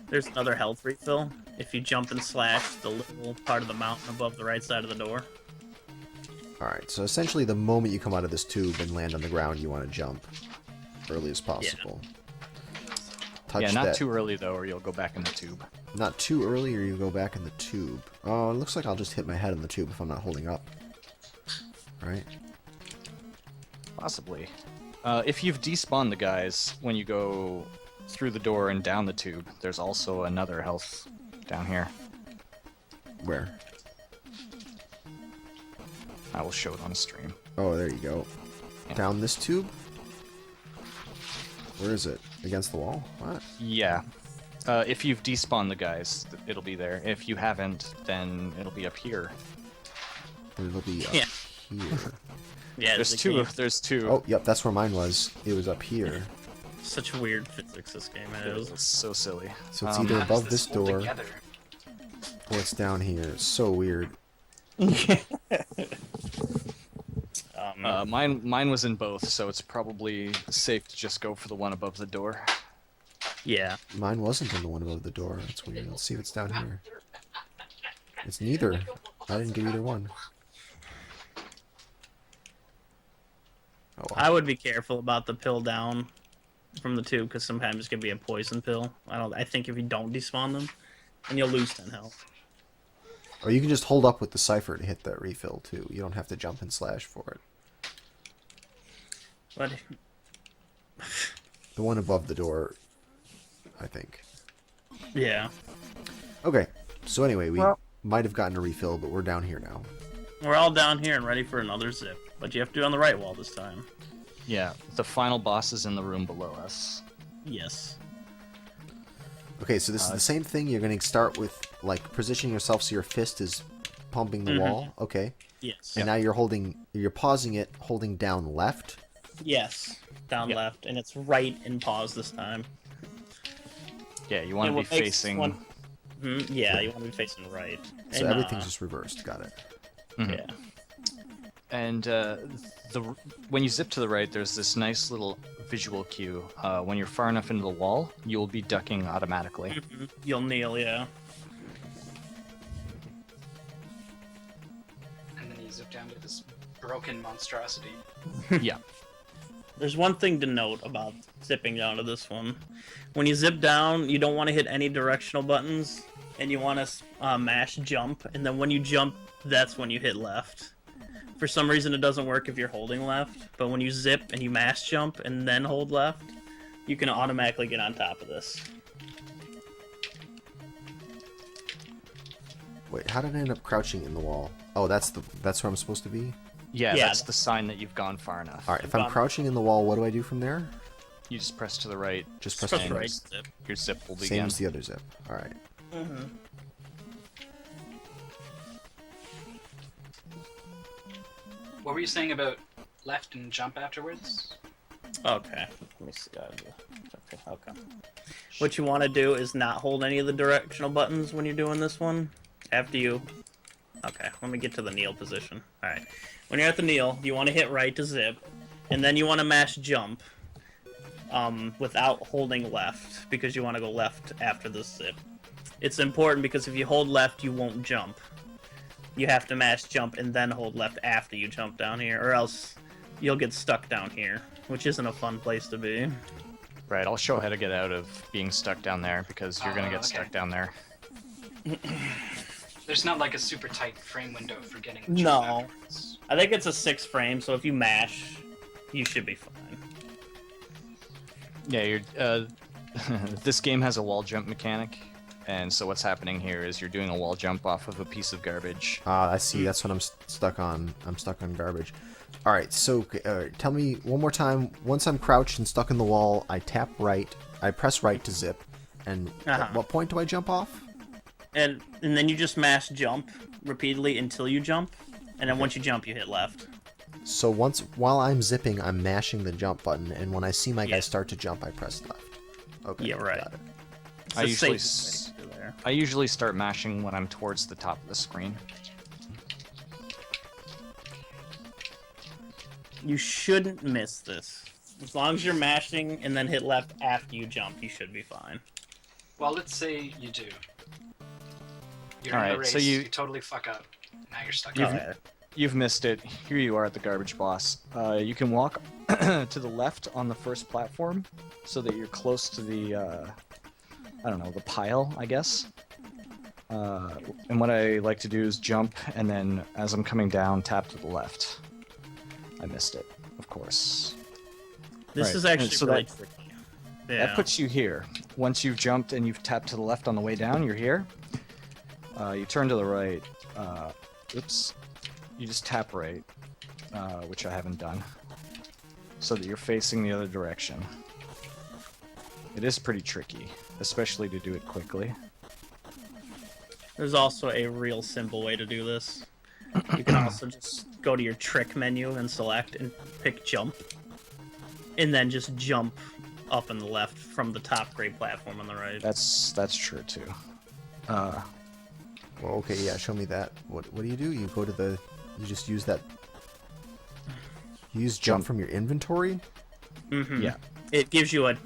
there's another health refill. If you jump and slash the little part of the mountain above the right side of the door. Alright, so essentially the moment you come out of this tube and land on the ground, you want to jump early as possible. Touch Yeah, not that. too early though, or you'll go back in the tube. Not too early or you go back in the tube. Oh, it looks like I'll just hit my head in the tube if I'm not holding up. Right? Possibly. If you've despawned the guys when you go through the door and down the tube, there's also another health down here. Where? I will show it on stream. Oh, there you go. Yeah. Down this tube? Where is it? Against the wall? What? Yeah. If you've despawned the guys, it'll be there. If you haven't, then it'll be up here. It'll be up Yeah. here. Yeah, There's it's two. a game. There's two. Oh, yep, that's where mine was. It was up here. Such weird physics this game is. It's so silly. So it's Um, either How does above this hold door together? or it's down here. It's so weird. Mine was in both, so it's probably safe to just go for the one above the door. Yeah. Mine wasn't in the one above the door. That's weird. Let's see if it's down here. It's neither. I didn't do either one. Oh, well. I would be careful about the pill down from the tube because sometimes it can be a poison pill. I think if you don't despawn them, then you'll lose 10 health. Or you can just hold up with the cipher to hit that refill too. You don't have to jump and slash for it. But The one above the door, I think. yeah, Okay, so anyway, we Well- might have gotten a refill, but we're down here now. we're all down here and ready for another zip. But you have to do it on the right wall this time. Yeah, the final boss is in the room below us. Yes. Okay, so this is the same thing. You're going to start with, like, positioning yourself so your fist is pumping the wall. Okay. Yes. And now you're pausing it, holding down left. Yes. Down Yep. left, and it's right in pause this time. Yeah, you want And to be what makes facing. one- Yeah, you want to be facing right. So And, everything's just reversed. Got it. Yeah. And when you zip to the right, there's this nice little visual cue. When you're far enough into the wall, you will be ducking automatically. You'll kneel, yeah. And then you zip down to this broken monstrosity. Yeah. There's one thing to note about zipping down to this one. When you zip down, you don't want to hit any directional buttons, and you want to mash jump, and then when you jump, that's when you hit left. For some reason, it doesn't work if you're holding left, but when you zip and you mash jump and then hold left, you can automatically get on top of this. Wait, how did I end up crouching in the wall? Oh, that's where I'm supposed to be? Yeah, Yeah. that's the sign that you've gone far enough. Alright, if I'm crouching in the wall, what do I do from there? You just press to the right. Just press Press the right. zip. Zip. Your zip will Same begin. as the other zip. Alright. What were you saying about left and jump afterwards? Okay. Let me see. Okay. What you want to do is not hold any of the directional buttons when you're doing this one. After you... Okay, let me get to the kneel position. Alright. When you're at the kneel, you want to hit right to zip, and then you want to mash jump without holding left, because you want to go left after the zip. It's important because if you hold left, you won't jump. You have to mash jump and then hold left after you jump down here, or else you'll get stuck down here, which isn't a fun place to be. Right, I'll show how to get out of being stuck down there because you're gonna get okay. stuck down there. There's not like a super tight frame window for getting jump No. afterwards. I think it's a 6 frame, so if you mash, you should be fine. Yeah, you're. This game has a wall jump mechanic, and so what's happening here is you're doing a wall jump off of a piece of garbage. I see. That's what I'm stuck on. I'm stuck on garbage. All right, so tell me one more time. Once I'm crouched and stuck in the wall, I tap right. I press right to zip. And at what point do I jump off? And then you just mash jump repeatedly until you jump, and then once you jump, you hit left. So while I'm zipping, I'm mashing the jump button, and when I see my guy start to jump, I press left. Okay. Yeah, right. Got it. I usually start mashing when I'm towards the top of the screen. You shouldn't miss this. As long as you're mashing and then hit left after you jump, you should be fine. Well, let's say you do. You're All in right, the race, so you totally fuck up. Now you're stuck. You've missed it. Here you are at the garbage boss. You can walk to the left on the first platform so that you're close to the, I don't know, the pile, I guess. And what I like to do is jump, and then as I'm coming down, tap to the left. I missed it, of course. This Right, is actually so really that- tricky. Yeah. That puts you here. Once you've jumped and you've tapped to the left on the way down, you're here. You turn to the right. Oops. You just tap right, which I haven't done, so that you're facing the other direction. It is pretty tricky, especially to do it quickly. There's also a real simple way to do this. You can also just go to your trick menu and select and pick jump. And then just jump up on the left from the top gray platform on the right. That's true too. Well, okay, yeah, show me that. What do? You go to the... You just use that... You use jump from your inventory? Mm-hmm. Yeah. It gives you a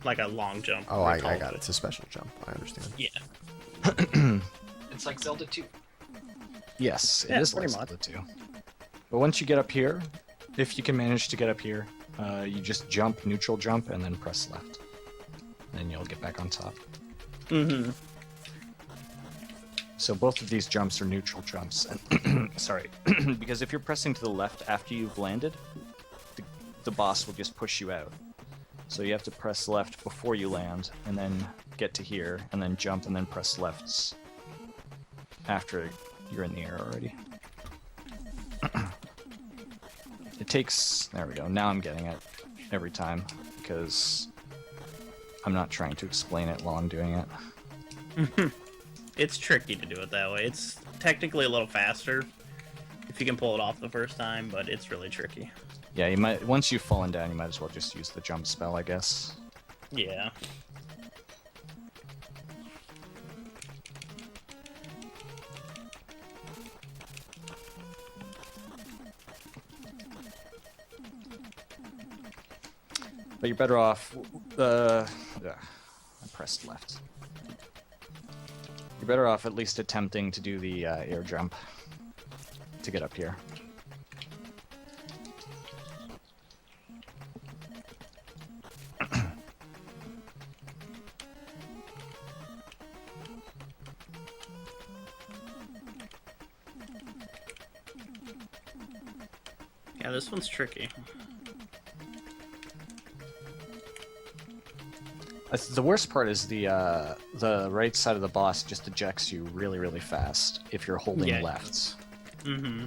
like a long jump. Oh, or a I tall got jump. it. It's a special jump. I understand. Yeah. It's like Zelda 2. Yes, it Yeah, is pretty like much. Zelda 2. But once you get up here, if you can manage to get up here, you just jump, neutral jump, and then press left. Then you'll get back on top. Mm-hmm. So both of these jumps are neutral jumps. And sorry, because if you're pressing to the left after you've landed, the boss will just push you out. So you have to press left before you land, and then get to here, and then jump, and then press left after you're in the air already. It takes... There we go. Now I'm getting it every time, because I'm not trying to explain it while I'm doing it. It's tricky to do it that way. It's technically a little faster if you can pull it off the first time, but it's really tricky. Yeah, you might... Once you've fallen down, you might as well just use the jump spell, I guess. Yeah. But you're better off... I pressed left. You're better off at least attempting to do the air jump to get up here. Yeah, this one's tricky. The worst part is the right side of the boss just ejects you really, really fast if you're holding Yeah. left. Mm-hmm.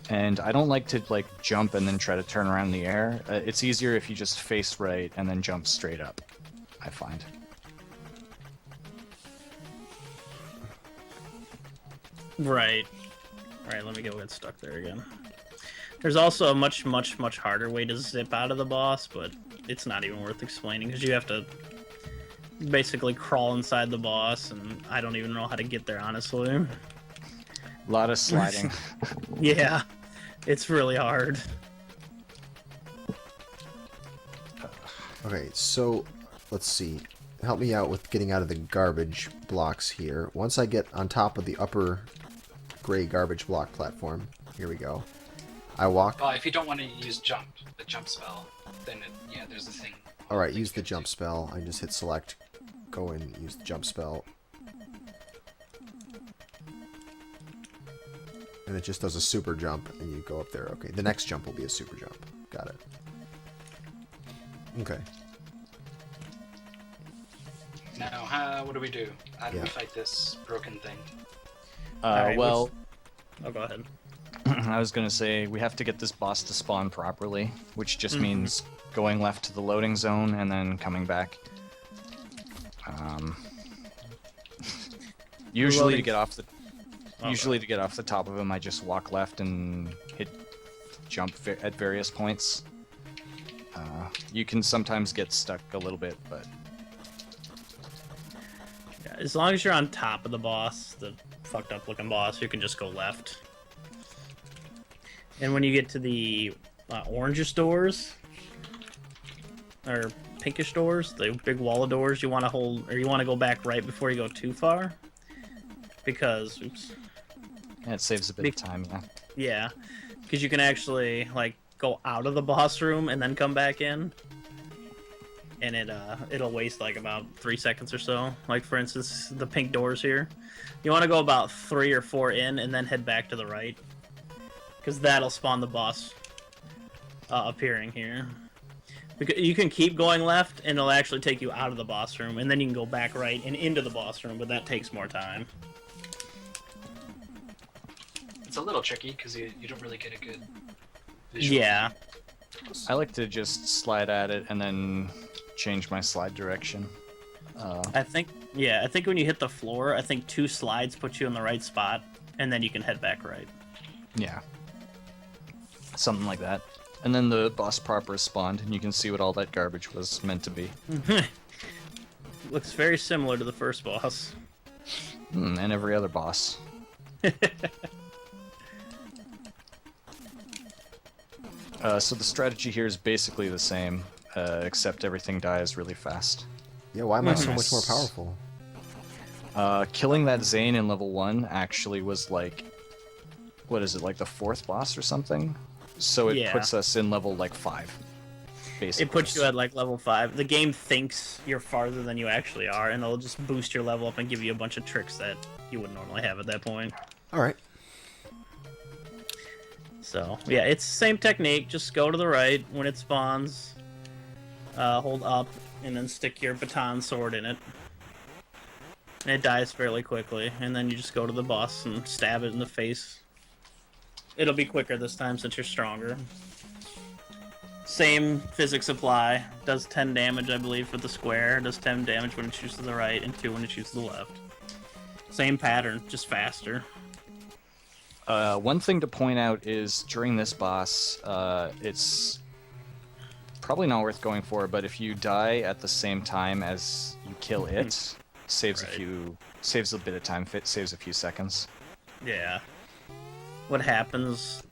And I don't like to jump and then try to turn around in the air. It's easier if you just face right and then jump straight up, I find. Right. Alright, let me go get stuck there again. There's also a much, much, much harder way to zip out of the boss, but it's not even worth explaining, because you have to basically crawl inside the boss, and I don't even know how to get there, honestly. A lot of sliding. Yeah, it's really hard. Okay, so let's see. Help me out with getting out of the garbage blocks here. Once I get on top of the upper gray garbage block platform, here we go. I walk. Well, if you don't want to use jump, the jump spell, then there's a thing. Alright, use the jump spell. I just hit select, go and use the jump spell. And it just does a super jump, and you go up there. Okay, the next jump will be a super jump. Got it. Okay. Now, what do we do? How do Yeah. we fight this broken thing? Alright, Well, Oh, go ahead. I was gonna say we have to get this boss to spawn properly, which just means going left to the loading zone and then coming back. Usually to get off the to get off the top of him, I just walk left and hit jump at various points. You can sometimes get stuck a little bit, but Yeah, as long as you're on top of the boss, the fucked up looking boss, you can just go left. And when you get to the orangish doors, or pinkish doors, the big wall of doors, you want to hold, or you want to go back right before you go too far, because oops, yeah, it saves a bit of time. Yeah. yeah, because you can actually like go out of the boss room and then come back in, and it'll waste like about 3 seconds or so. Like for instance, the pink doors here, you want to go about 3 or 4 in and then head back to the right, because that'll spawn the boss appearing here. Because you can keep going left and it'll actually take you out of the boss room, and then you can go back right and into the boss room, but that takes more time. It's a little tricky because you don't really get a good visual. Yeah. I like to just slide at it and then change my slide direction. I think when you hit the floor, I think 2 slides put you in the right spot, and then you can head back right. Yeah. Something like that. And then the boss proper is spawned, and you can see what all that garbage was meant to be. Looks very similar to the first boss. And every other boss. So the strategy here is basically the same, except everything dies really fast. Yeah, why am I so much more powerful? Killing that Zane in level 1 actually was like, what is it, like the 4th boss or something? So it puts us in level like 5, basically. It puts you at like level 5. The game thinks you're farther than you actually are, and it'll just boost your level up and give you a bunch of tricks that you wouldn't normally have at that point. Alright. So, yeah, it's the same technique. Just go to the right when it spawns, hold up, and then stick your baton sword in it. And it dies fairly quickly, and then you just go to the boss and stab it in the face. It'll be quicker this time since you're stronger. Same physics apply. Does 10 damage, I believe, for the square. Does 10 damage when it shoots to the right, and 2 when it shoots to the left. Same pattern, just faster. One thing to point out is during this boss, it's probably not worth going for, but if you die at the same time as you kill it, saves a bit of time, saves a few seconds. Yeah. What happens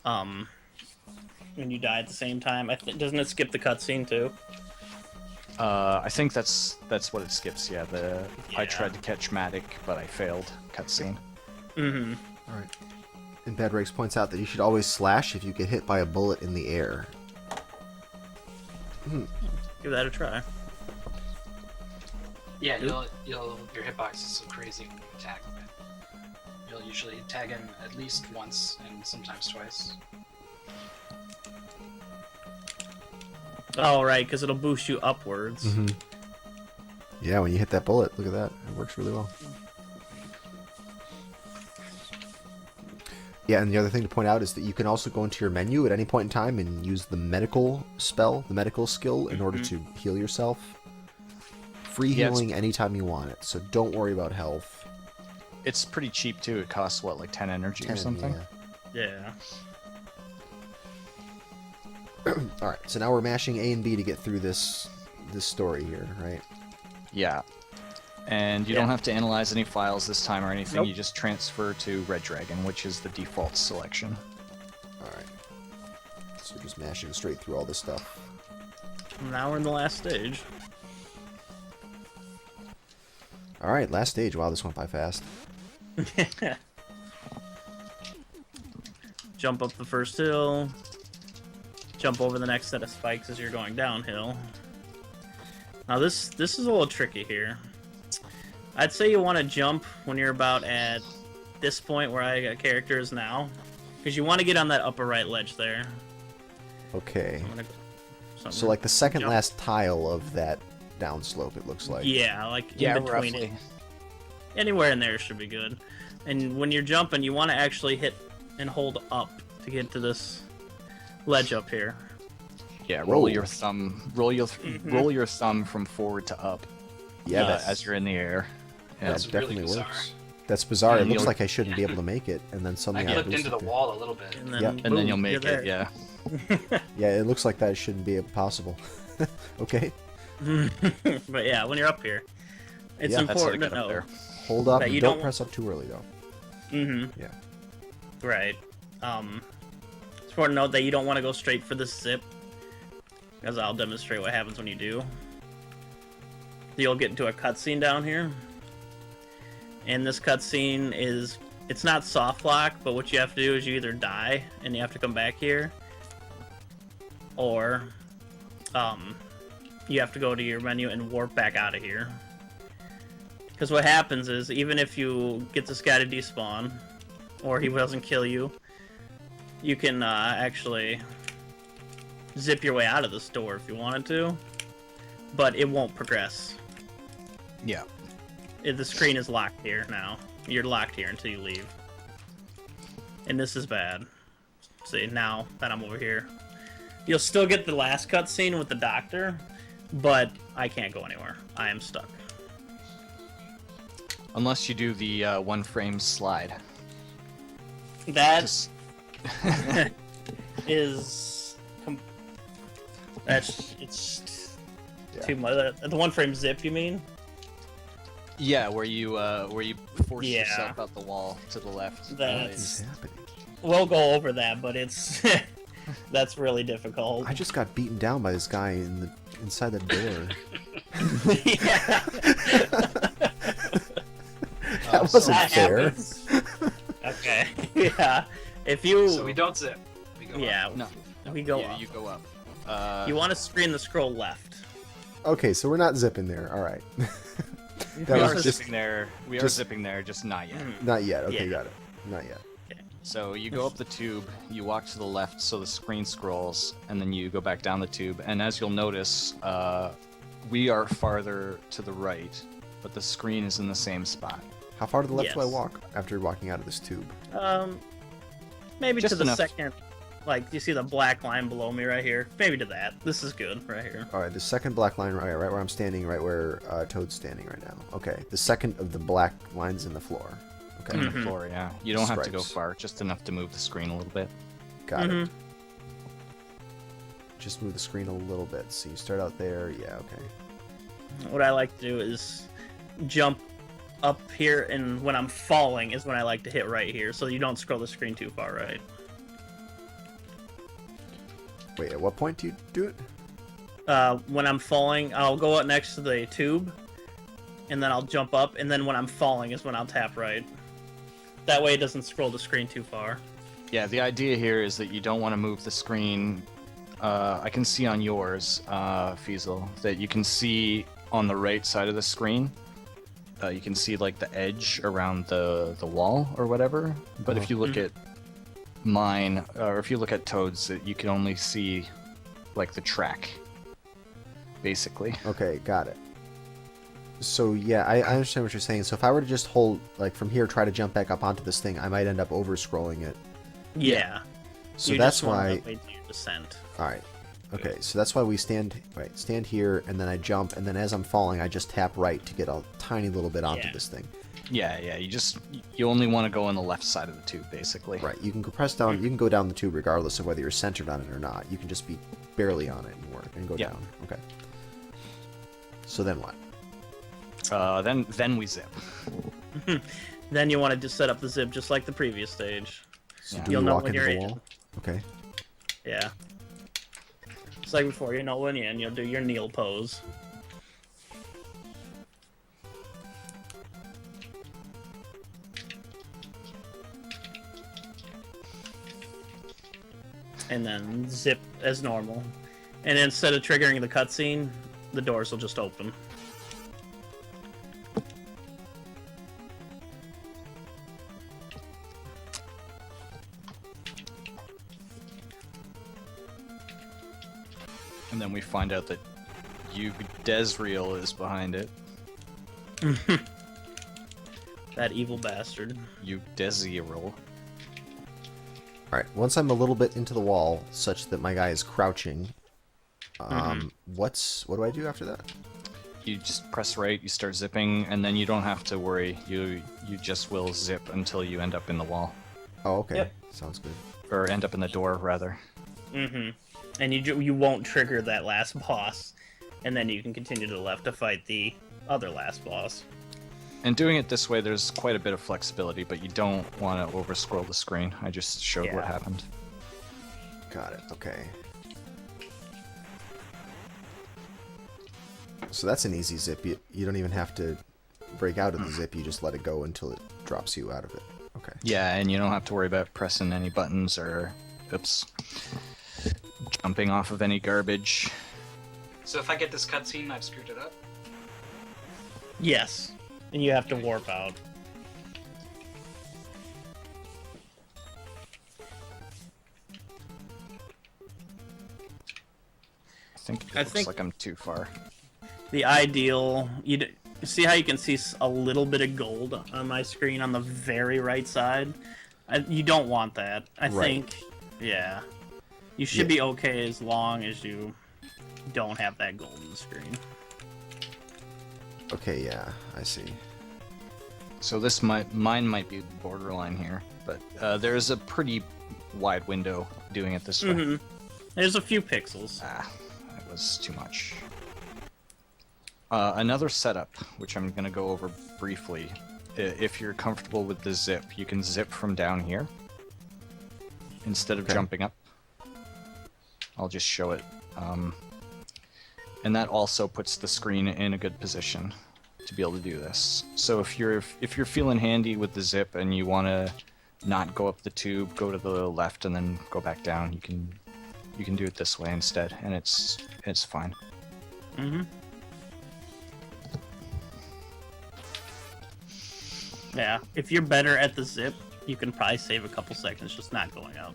when you die at the same time? Doesn't it skip the cutscene too? I think that's what it skips. Yeah, I tried to catch Matic, but I failed cutscene. Mm-hmm. Alright. And Bad Rakes points out that you should always slash if you get hit by a bullet in the air. Give that a try. Yeah, your hitbox is so crazy when you attack. You'll usually tag him at least once and sometimes twice. Oh, right, because it'll boost you upwards. Mm-hmm. Yeah, when you hit that bullet, look at that. It works really well. Yeah, and the other thing to point out is that you can also go into your menu at any point in time and use the medical spell, the medical skill, in order to heal yourself. Free healing anytime you want it, so don't worry about health. It's pretty cheap too. It costs what, like 10 energy or something? Yeah. Alright, so now we're mashing A and B to get through this story here, right? Yeah. And you don't have to analyze any files this time or anything. Nope. You just transfer to Red Dragon, which is the default selection. Alright. So just mashing straight through all this stuff. Now we're in the last stage. Alright, last stage. Wow, this went by fast. Jump up the first hill. Jump over the next set of spikes as you're going downhill. Now this is a little tricky here. I'd say you want to jump when you're about at this point where I got characters now, because you want to get on that upper right ledge there. Okay. So So like the second last tile of that downslope, it looks like. Yeah, like in between it. Anywhere in there should be good. And when you're jumping, you want to actually hit and hold up to get to this ledge up here. Yeah, Whoa. roll your thumb. Roll your thumb from forward to up. Yeah, as you're in the air. Yeah. That's that really definitely bizarre. works. That's bizarre. It And looks you'll- like I shouldn't be able to make it, and then I suddenly I clipped into the boosted it. wall a little bit. And then, Yep. And then boom, you'll make you're it. there. Yeah. Yeah, it looks like that shouldn't be possible. Okay, But yeah, when you're up here, it's Yeah, That's how to important to get up know. there. hold up. But you Don't don't- press up too early though. Mm-hmm. Yeah. Right. It's important to note that you don't want to go straight for this zip, because I'll demonstrate what happens when you do. You'll get into a cutscene down here, and this cutscene it's not soft lock, but what you have to do is you either die and you have to come back here, or you have to go to your menu and warp back out of here. Because what happens is, even if you get this guy to despawn, or he doesn't kill you, you can actually zip your way out of this door if you wanted to, but it won't progress. Yeah. The screen is locked here now. You're locked here until you leave. And this is bad. See, now that I'm over here. You'll still get the last cutscene with the doctor, but I can't go anywhere. I am stuck. Unless you do the one frame slide. That Just- is... It's Yeah. too much. The one frame zip, you mean? Yeah, where you force Yeah. yourself out the wall to the left. What That's... is happening? We'll go over that, but it's... That's really difficult. I just got beaten down by this guy inside the door. Yeah. That wasn't That fair. happens. Okay. Yeah. If you... So we don't zip. We go up. Yeah. No. We go Yeah, up. you go up. You want to screen the scroll left. Okay, so we're not zipping there. All right. we That are was just zipping there. We are just- zipping there, just not yet. not yet. Okay, Yeah. got it. Not yet. So you go up the tube, you walk to the left so the screen scrolls, and then you go back down the tube. And as you'll notice, we are farther to the right, but the screen is in the same spot. How far to the left do I Yes. walk after walking out of this tube? Maybe Just to the enough. second. Like, you see the black line below me right here? Maybe to that. This is good right here. All right, the second black line right where I'm standing, right where Toad's standing right now. Okay, the second of the black lines in the floor. Okay, In the floor, yeah. You don't have to go Stripes. far, just enough to move the screen a little bit. got it. Just move the screen a little bit. So you start out there. Yeah, okay. What I like to do is jump up here, and when I'm falling is when I like to hit right here, so you don't scroll the screen too far right. Wait, at what point do you do it? When I'm falling, I'll go up next to the tube, and then I'll jump up, and then when I'm falling is when I'll tap right. That way it doesn't scroll the screen too far. Yeah, the idea here is that you don't want to move the screen. I can see on yours, Fiesel, that you can see on the right side of the screen. You can see like the edge around the wall or whatever. But if you look at mine, or if you look at Toad's, you can only see like the track, basically. Okay, got it. So yeah, I understand what you're saying. So if I were to just hold, like from here, try to jump back up onto this thing, I might end up over scrolling it. Yeah. So You that's just wanna why. wait till your descent. All right. Okay, so that's why we stand here, and then I jump, and then as I'm falling, I just tap right to get a tiny little bit onto Yeah. this thing. Yeah, you only want to go on the left side of the tube, basically. Right. You can go press down. You can go down the tube regardless of whether you're centered on it or not. You can just be barely on it and work and go Yeah. down. Okay. So then what? Then we zip. Then you want to just set up the zip just like the previous stage. So Yeah. do You'll we know walk when into you're the in. wall? Okay. Yeah. Just like before, you know when you're in, you'll do your kneel pose. And then zip as normal. And instead of triggering the cutscene, the doors will just open. And then we find out that Desriel is behind it. That evil bastard. Desriel. All right. Once I'm a little bit into the wall, such that my guy is crouching, what do I do after that? You just press right, you start zipping, and then you don't have to worry. You just will zip until you end up in the wall. Oh, okay. Yep. Sounds good. Or end up in the door, rather. And you won't trigger that last boss, and then you can continue to the left to fight the other last boss. And doing it this way, there's quite a bit of flexibility, but you don't want to over-scroll the screen. I just showed what happened. Got it. Okay. So that's an easy zip. You don't even have to break out of the zip. You just let it go until it drops you out of it. Okay. Yeah, and you don't have to worry about pressing any buttons or, jumping off of any garbage. So if I get this cutscene, I've screwed it up. Yes, and you have to warp out. I think it looks like I'm too far. The ideal, see how you can see a little bit of gold on my screen on the very right side? You don't want that. I think, yeah. You should be okay as long as you don't have that gold on the screen. Okay, yeah, I see. So mine might be borderline here, but there is a pretty wide window doing it this way. There's a few pixels. It was too much. Another setup, which I'm going to go over briefly. If you're comfortable with the zip, you can zip from down here instead of jumping up. I'll just show it. And that also puts the screen in a good position to be able to do this. So if you're feeling handy with the zip and you want to not go up the tube, go to the left and then go back down, you can do it this way instead, and it's fine. Yeah, if you're better at the zip, you can probably save a couple seconds just not going out.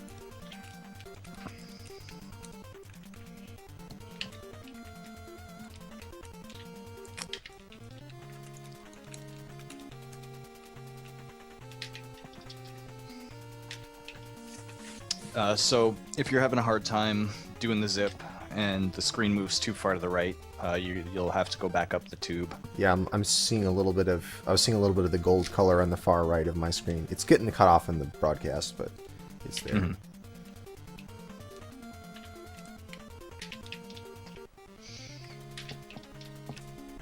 So if you're having a hard time doing the zip and the screen moves too far to the right, you'll have to go back up the tube. Yeah, I'm seeing a little bit of. I was seeing a little bit of the gold color on the far right of my screen. It's getting cut off in the broadcast, but it's there.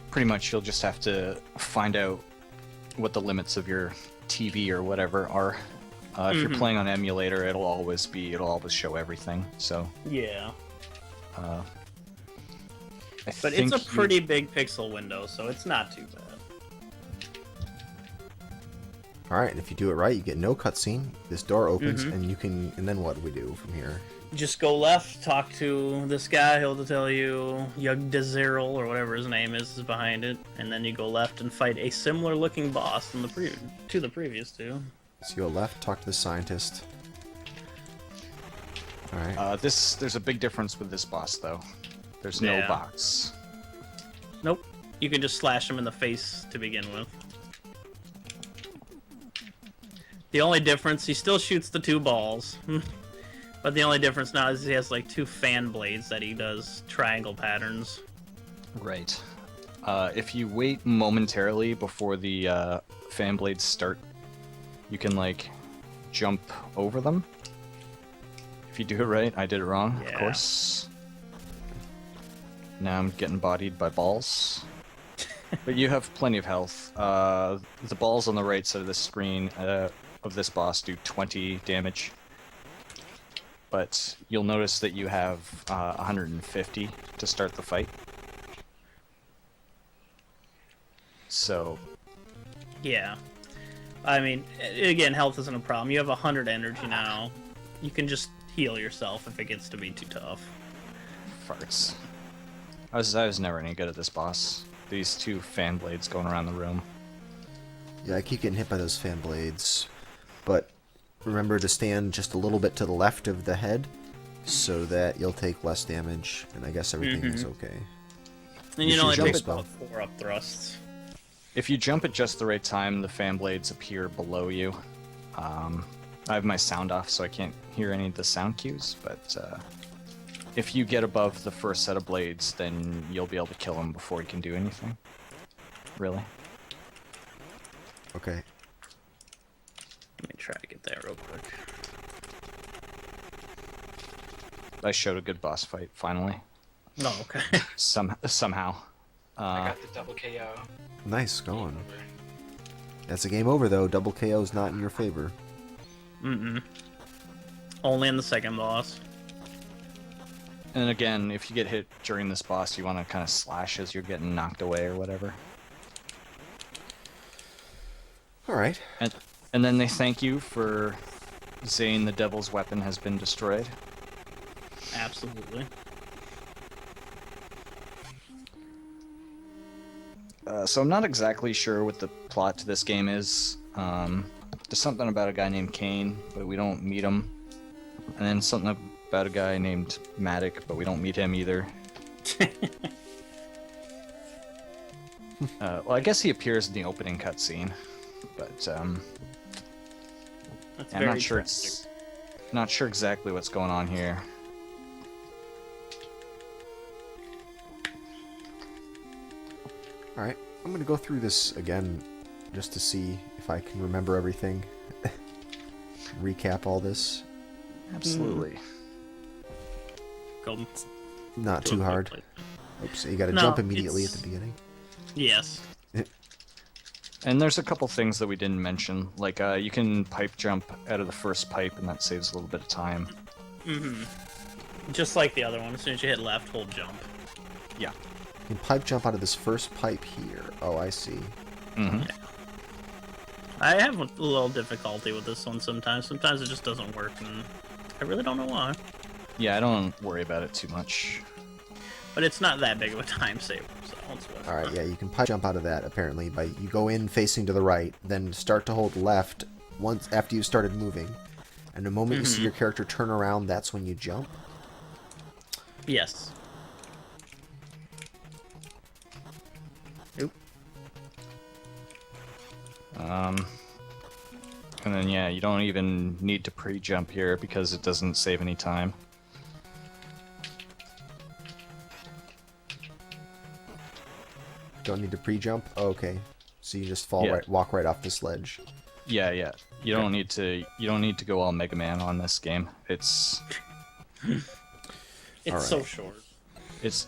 Pretty much, you'll just have to find out what the limits of your TV or whatever are. If you're playing on emulator, it'll always show everything. So yeah. But it's a pretty big pixel window, so it's not too bad. All right, and if you do it right, you get no cutscene. This door opens, and you can. And then what do we do from here? Just go left, talk to this guy. He'll tell you Yugdaziril or whatever his name is behind it, and then you go left and fight a similar-looking boss from to the previous two. So you go left, talk to the scientist. All right. There's a big difference with this boss, though. There's no box. Nope. You can just slash him in the face to begin with. The only difference, he still shoots the two balls. But the only difference now is he has like two fan blades that he does triangle patterns. Right. If you wait momentarily before the fan blades start, you can like jump over them. If you do it right, I did it wrong, of course. Now I'm getting bodied by balls. But you have plenty of health. The balls on the right side of the screen of this boss do 20 damage. But you'll notice that you have 150 to start the fight. So... yeah. I mean, again, health isn't a problem. You have 100 energy now. You can just heal yourself if it gets to be too tough. Farts. I was never any good at this boss. These two fan blades going around the room. Yeah, I keep getting hit by those fan blades. But remember to stand just a little bit to the left of the head so that you'll take less damage, and I guess everything is okay. And you only jump take as well. about 4 up thrusts. If you jump at just the right time, the fan blades appear below you. I have my sound off, so I can't hear any of the sound cues, but if you get above the first set of blades, then you'll be able to kill him before he can do anything. Really. Okay. Let me try to get that real quick. I showed a good boss fight, finally. No, okay. Somehow. I got the double KO. Nice going. Over. That's a game over though. Double KO's not in your favor. Mm-mm. Only in the second boss. And again, if you get hit during this boss, you want to kind of slash as you're getting knocked away or whatever. All right. And then they thank you for saying the devil's weapon has been destroyed. Absolutely. So I'm not exactly sure what the plot to this game is. There's something about a guy named Kane, but we don't meet him. And then something about a guy named Matic, but we don't meet him either. Well, I guess he appears in the opening cutscene, but That's I'm very not sure. tragic. Not sure exactly what's going on here. All right. I'm gonna go through this again, just to see if I can remember everything. Recap all this. Absolutely. Go Not to a too quick hard. place. Oops. You gotta No, jump immediately at it's- the beginning. Yes. And there's a couple things that we didn't mention, like you can pipe jump out of the first pipe, and that saves a little bit of time. Mm-hmm. Just like the other one, as soon as you hit left, hold jump. Yeah. You can pipe jump out of this first pipe here. Oh, I see. Mm-hmm. I have a little difficulty with this one sometimes. Sometimes it just doesn't work, and I really don't know why. Yeah, I don't worry about it too much. But it's not that big of a time saver, so it's whatever. All right. Yeah, you can pipe jump out of that apparently by you go in facing to the right, then start to hold left once after you started moving, and the moment you see your character turn around, that's when you jump. Yes. Oop. And then yeah, you don't even need to pre-jump here because it doesn't save any time. Don't need to pre-jump. Oh, okay. So you just fall Yeah. walk right off the sledge. Yeah, yeah. You don't need to. You don't need to go all Mega Man on this game. It's It's so Alright. short.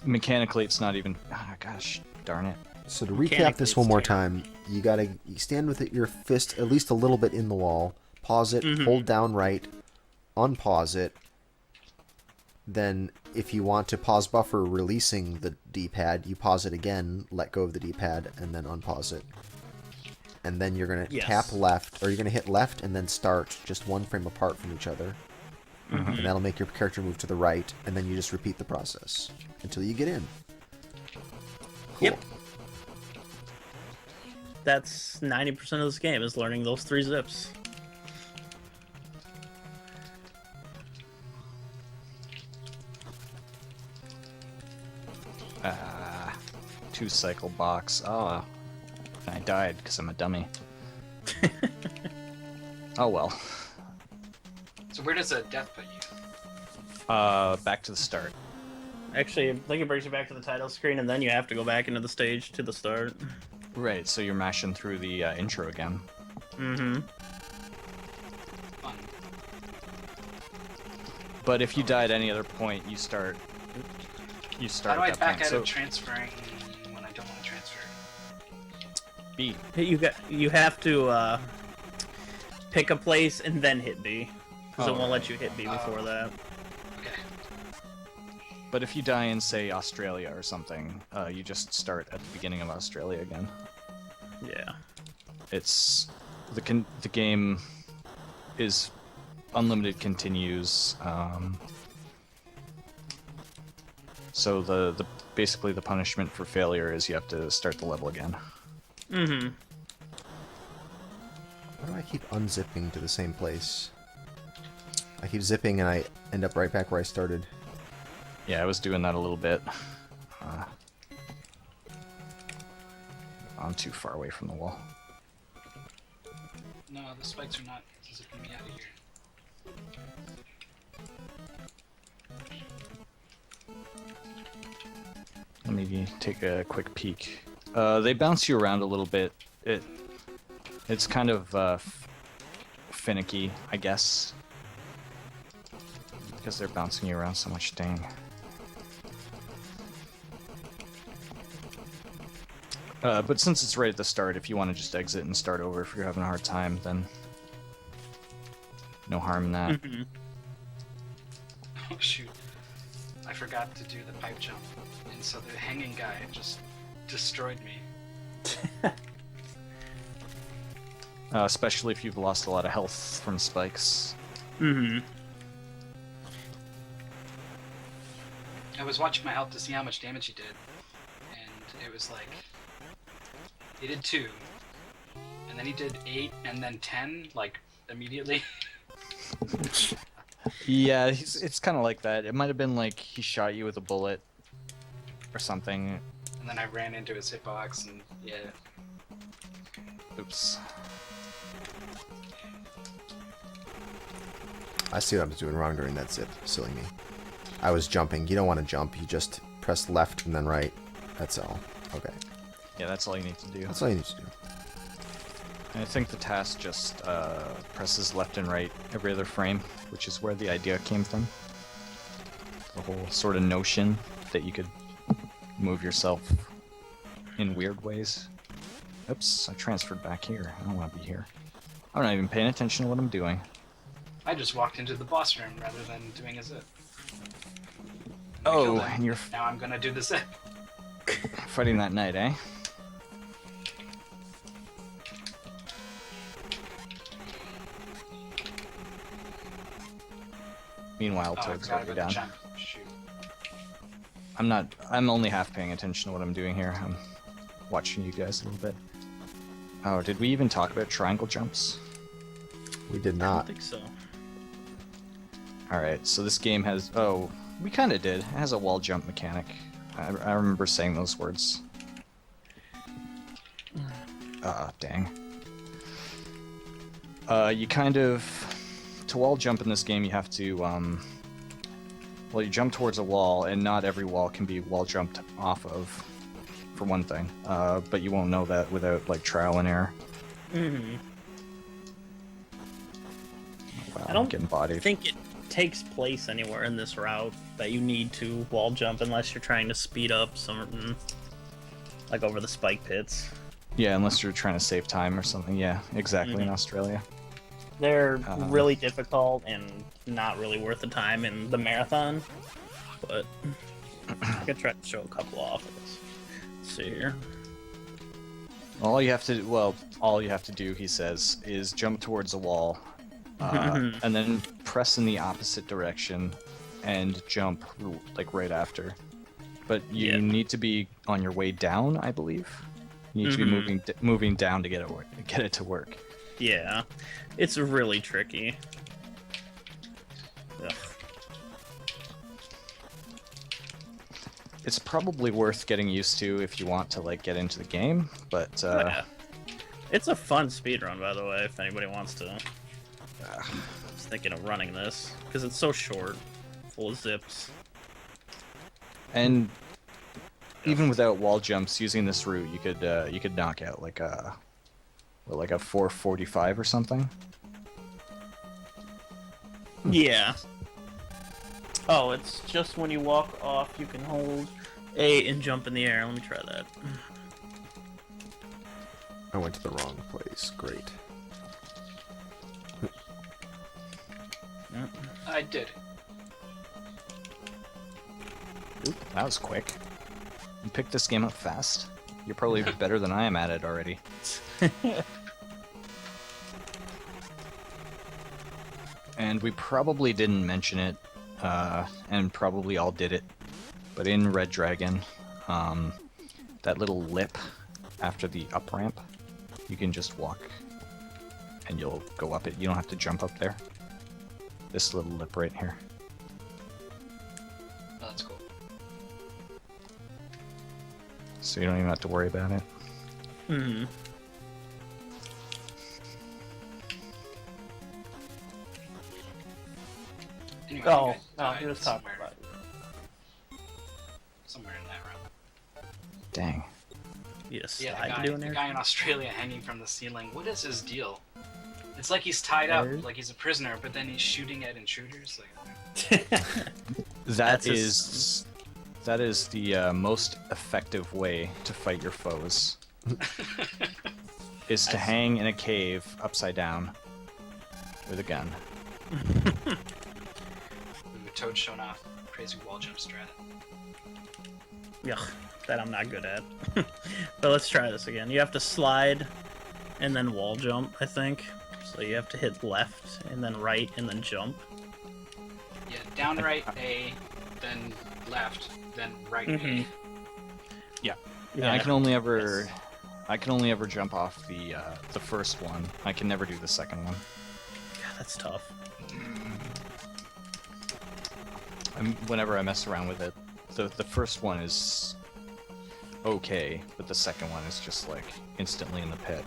mechanically. It's not even. Ah, gosh, darn it. So to recap Mechanically, this it's one more terrible. time, you stand with your fist at least a little bit in the wall, pause it, hold down right, unpause it. Then if you want to pause buffer releasing the D-pad, you pause it again, let go of the D-pad, and then unpause it. And then you're going to Yes. tap left, or you're going to hit left and then start just one frame apart from each other. And that'll make your character move to the right, and then you just repeat the process until you get in. Cool. Yep. That's 90% of this game is learning those 3 zips. Two cycle box. Oh, I died because I'm a dummy. Oh well. So where does a death put you? Back to the start. Actually, I think it brings you back to the title screen, and then you have to go back into the stage to the start. Right, so you're mashing through the intro again. Mm-hmm. Fun. But if you die at any other point, you start. You How start do I at that back point. out So of transferring when I don't want to transfer? B. You have to pick a place and then hit B, because it won't let you hit B before that. Okay. But if you die in, say, Australia or something, you just start at the beginning of Australia again. Yeah. It's the game is unlimited continues. So the basically the punishment for failure is you have to start the level again. Mm-hmm. Why do I keep unzipping to the same place? I keep zipping and I end up right back where I started. Yeah, I was doing that a little bit. I'm too far away from the wall. No, the spikes are not zipping me out of here. me take a quick peek. They bounce you around a little bit. It's kind of finicky, I guess, because they're bouncing you around so much. Dang. But since it's right at the start, if you want to just exit and start over if you're having a hard time, then no harm in that. Mhm. Oh shoot. I forgot to do the pipe jump, and so the hanging guy just destroyed me. Especially if you've lost a lot of health from spikes. Mhm. I was watching my health to see how much damage he did, and it was like he did 2, and then he did 8, and then 10, like immediately. Yeah, it's kind of like that. It might have been like he shot you with a bullet or something. And then I ran into his hitbox, and yeah. Oops. I see what I was doing wrong during that zip. Silly me. I was jumping. You don't want to jump. You just press left and then right. That's all. Okay. Yeah, that's all you need to do. That's all you need to do. And I think the task just presses left and right every other frame, which is where the idea came from. The whole sort of notion that you could move yourself in weird ways. Oops, I transferred back here. I don't want to be here. I'm not even paying attention to what I'm doing. I just walked into the boss room rather than doing a zip. I Oh, killed him. and you're Now I'm gonna do the zip. fighting that knight, eh? Meanwhile, Oh, I Toad's forgot already about the down. jump. Shoot. I'm only half paying attention to what I'm doing here. I'm watching you guys a little bit. Oh, did we even talk about triangle jumps? We did I don't not. think so. Alright, so this game has... Oh, we kind of did. It has a wall jump mechanic. I remember saying those words. Dang. You kind of... To wall jump in this game, you have to, well, you jump towards a wall, and not every wall can be wall jumped off of, for one thing. But you won't know that without, like, trial and error. Mhm. Wow, I don't I'm getting bodied. I think it takes place anywhere in this route that you need to wall jump unless you're trying to speed up something, like over the spike pits. Yeah, unless you're trying to save time or something. Yeah, exactly, in Mhm. Australia. They're really difficult and not really worth the time in the marathon, but I could try to show a couple off. Let's see here. All you have to do, he says, is jump towards a wall, and then press in the opposite direction and jump like right after. But you need to be on your way down, I believe. You need to be moving down to get it to work. Yeah, it's really tricky. Ugh. It's probably worth getting used to if you want to like get into the game, but Yeah. It's a fun speedrun, by the way, if anybody wants to. I was thinking of running this, because it's so short, full of zips. and even without wall jumps, using this route, you could knock out like a 445 or something. Yeah. Oh, it's just when you walk off, you can hold A and jump in the air. Let me try that. I went to the wrong place. Great. I did. Oop, that was quick. You picked this game up fast. You're probably better than I am at it already. And we probably didn't mention it, and probably all did it, but in Red Dragon, that little lip after the up ramp, you can just walk and you'll go up it. You don't have to jump up there. This little lip right here. Oh, that's cool. So you don't even have to worry about it. Hmm. Anyway, Oh, you guys no, died he was talking somewhere, about it. somewhere in that room. Dang. You just Yeah, slide to the do an guy, air the guy in Australia hanging from the ceiling. What is his deal? It's like he's tied up, Word. like he's a prisoner, but then he's shooting at intruders. Like, That is the most effective way to fight your foes. Is to hang in a cave upside down with a gun. ooh, Toad showing off crazy wall jump strat. Yuck, that I'm not good at. But let's try this again. You have to slide and then wall jump, I think. So you have to hit left and then right and then jump. Yeah, down right A, then left, then right A. Yeah. And I can only ever jump off the first one. I can never do the second one. God, that's tough. Whenever I mess around with it, the first one is okay, but the second one is just like instantly in the pit.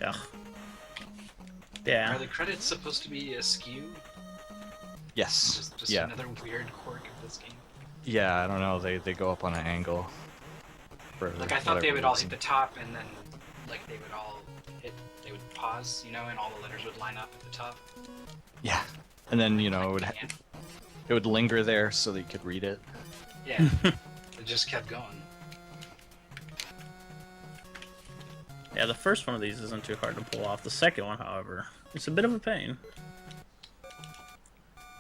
Ugh. Yeah. Are the credits supposed to be askew? Yes. Just Yeah. another weird quirk of this game. Yeah, I don't know. They go up on an angle. For Like I thought they whatever would all reason. hit the top, and then like they would all hit. They would pause, you know, and all the letters would line up at the top. Yeah. And then it Like, would linger there so that you could read it. yeah, it just kept going. Yeah, the first one of these isn't too hard to pull off. The second one, however, it's a bit of a pain.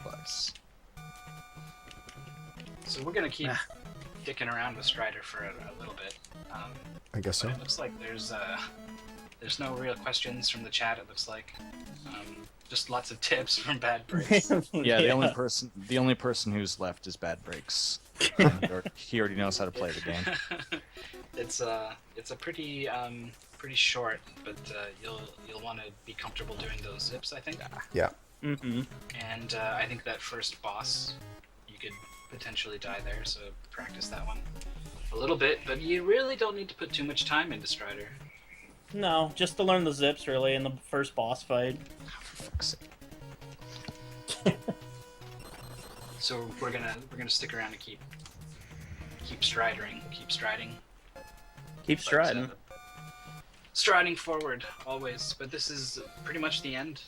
But So we're gonna keep Ah. dicking around with Strider for a little bit. I guess so. But it looks like there's no real questions from the chat. It looks like just lots of tips from Bad Breaks. yeah, the only person who's left is Bad Breaks. And he already knows how to play the game. It's a pretty short, but you'll want to be comfortable doing those zips, I think. Yeah. Mm-hmm. And I think that first boss, you could potentially die there, so practice that one a little bit. But you really don't need to put too much time into Strider. No, just to learn the zips, really, in the first boss fight. For fuck's sake. So we're gonna stick around and keep striding. Keep striding. Striding forward always. But this is pretty much the end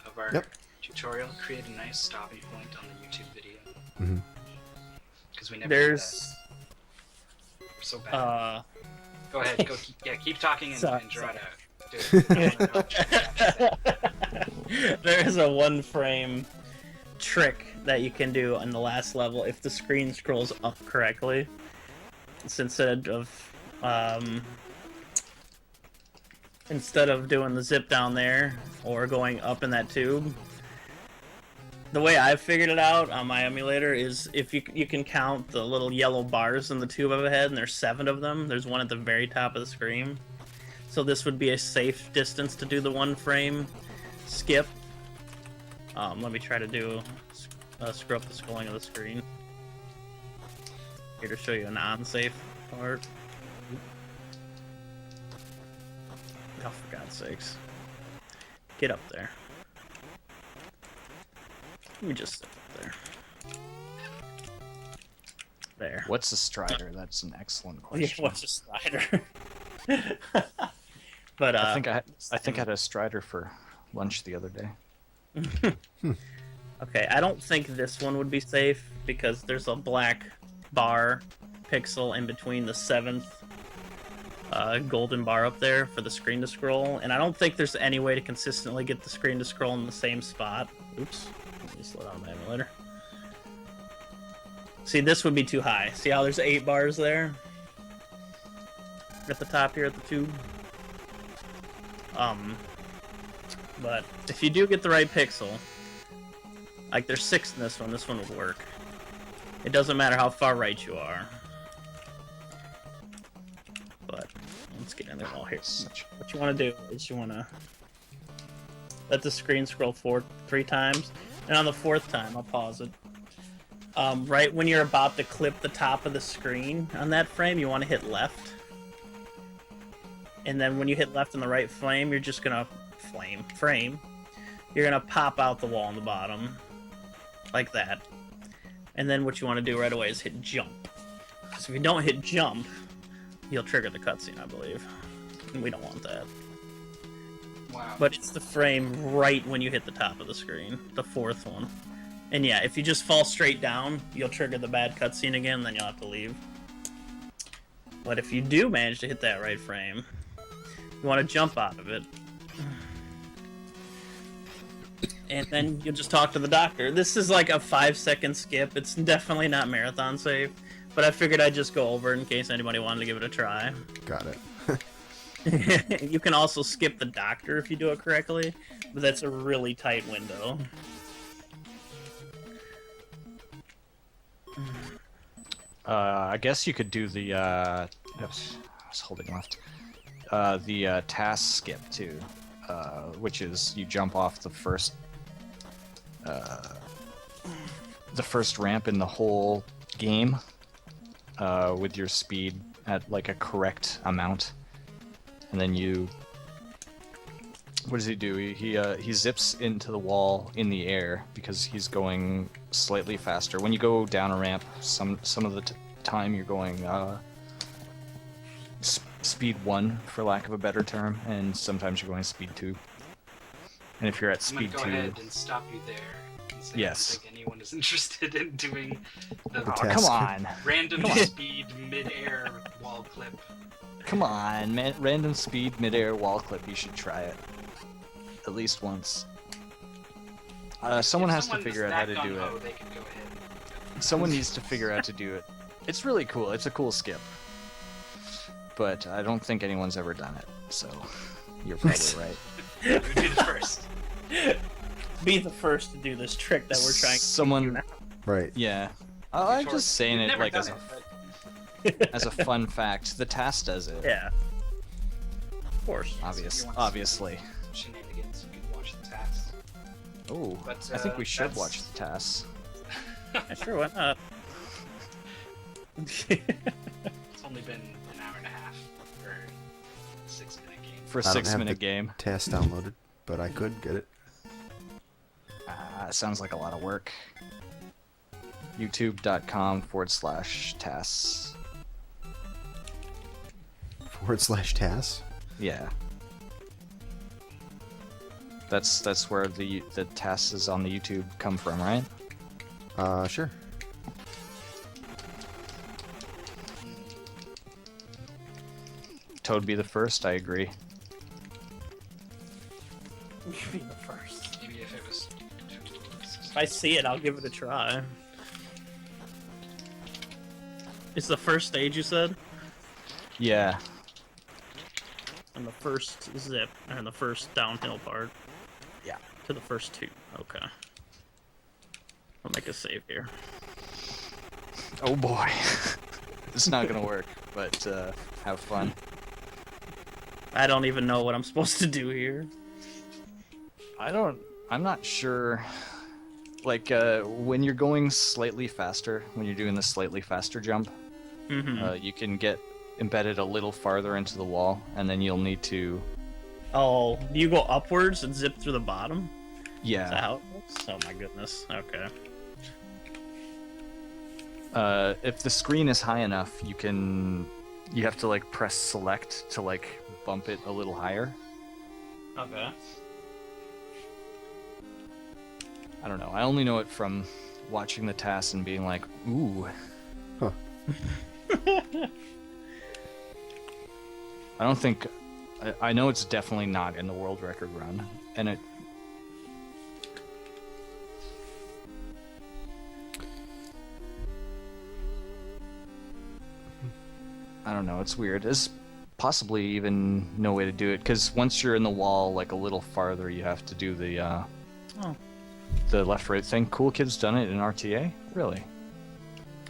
of our Yep. tutorial. Create a nice stopping point on the YouTube video Hmm. because we never did There's, that. We're so bad. Go ahead. Keep talking and Sorry, draw it out. Do it. I wanna know what you have to say. there is a one-frame trick that you can do on the last level if the screen scrolls up correctly. It's instead of doing the zip down there or going up in that tube. The way I've figured it out on my emulator is if you can count the little yellow bars in the tube overhead, and there's 7 of them. There's one at the very top of the screen. So this would be a safe distance to do the one-frame skip. Let me try to do screw up the scrolling of the screen. Here to show you an unsafe part. Oh, for God's sakes. Get up there. Let me just sit up there. There. What's a Strider? That's an excellent Yeah, question. what's a Strider? But I think I had a Strider for lunch the other day. okay, I don't think this one would be safe because there's a black bar pixel in between the 7th golden bar up there for the screen to scroll, and I don't think there's any way to consistently get the screen to scroll in the same spot. Oops, let me slow down my emulator. See, this would be too high. See how there's 8 bars there? At the top here at the tube? But if you do get the right pixel, like there's 6 in this one would work. It doesn't matter how far right you are. But let's get in there all here. What you want to do is you want to let the screen scroll 3 times, and on the 4th time, I'll pause it. Right when you're about to clip the top of the screen on that frame, you want to hit left. And then when you hit left in the right frame, you're just gonna frame. You're gonna pop out the wall on the bottom, like that. And then what you want to do right away is hit jump. Because if you don't hit jump, you'll trigger the cutscene, I believe. And we don't want that. Wow. But it's the frame right when you hit the top of the screen, the fourth one. And yeah, if you just fall straight down, you'll trigger the bad cutscene again, then you'll have to leave. But if you do manage to hit that right frame, you want to jump out of it. And then you'll just talk to the doctor. This is like a 5-second skip. It's definitely not marathon safe, but I figured I'd just go over it in case anybody wanted to give it a try. Got it. You can also skip the doctor if you do it correctly, but that's a really tight window. I guess you could do the, oops, I was holding left. The task skip too, which is you jump off the first ramp in the whole game, with your speed at like a correct amount, and then you. What does he do? He zips into the wall in the air because he's going slightly faster. When you go down a ramp, some of the time you're going speed 1, for lack of a better term, and sometimes you're going speed 2. And if you're at I'm gonna speed go 2, ahead and stop you there. And say Yes. I don't think anyone is interested in doing the The oh, task. come on, random speed mid-air wall clip. come on, man! Random speed midair wall clip. You should try it at least once. Someone If has to someone figure is out how that to do gung-ho, it. They can go ahead. Someone needs to figure out to do it. It's really cool. It's a cool skip. But I don't think anyone's ever done it, so you're probably right. Who did it first? Be the first to do this trick that we're trying to Someone- do now. Right. Yeah. I'm Sure. just saying We've it never like done as a fun fact. The task does it. Yeah. Of course. Obviously. Shenanigans. You can watch the task. Oh, But, I think we should that's- watch the tasks. Yeah, sure, why not? It's only been an hour and a half for a 6-minute game. For a I don't have 6-minute the game. Task downloaded, but I could get it. Sounds like a lot of work. YouTube.com/tasks. /tasks. Yeah. That's where the tasks on the YouTube come from, right? Sure. Toad be the first, I agree. You be the first. Maybe if it was... If I see it, I'll give it a try. It's the first stage, you said? Yeah. And the first zip, and the first downhill part? Yeah. To the first 2. Okay. I'll make a save here. Oh boy. It's not gonna work, but have fun. I don't even know what I'm supposed to do here. I'm not sure. Like, when you're going slightly faster, when you're doing the slightly faster jump, you can get embedded a little farther into the wall, and then you'll need to... Oh, do you go upwards and zip through the bottom? Is that Yeah. how it works? Oh my goodness. Okay. If the screen is high enough, you have to, like, press select to, like, bump it a little higher. Okay. I don't know. I only know it from watching the tasks and being like, ooh. Huh. I don't think... I know it's definitely not in the world record run, and it... I don't know, it's weird. There's possibly even no way to do it, because once you're in the wall, like, a little farther, you have to do the, the left-right thing. Cool Kid's done it in RTA? Really?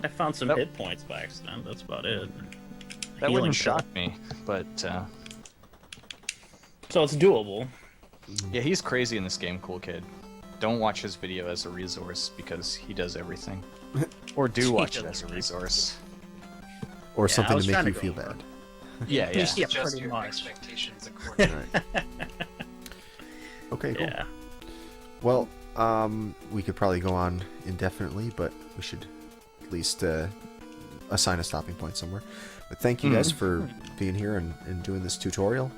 I found some That- hit points by accident. That's about it. That Healing wouldn't shot. shock me, but, So it's doable. yeah, he's crazy in this game, Cool Kid. Don't watch his video as a resource, because he does everything. Or do watch it does as a resource. Or I something was to make trying you to feel go bad. Yeah, yeah. Yeah, Adjust pretty your much. expectations accordingly. Okay, cool. Yeah. Well, we could probably go on indefinitely, but we should at least assign a stopping point somewhere. But thank you guys for being here and doing this tutorial.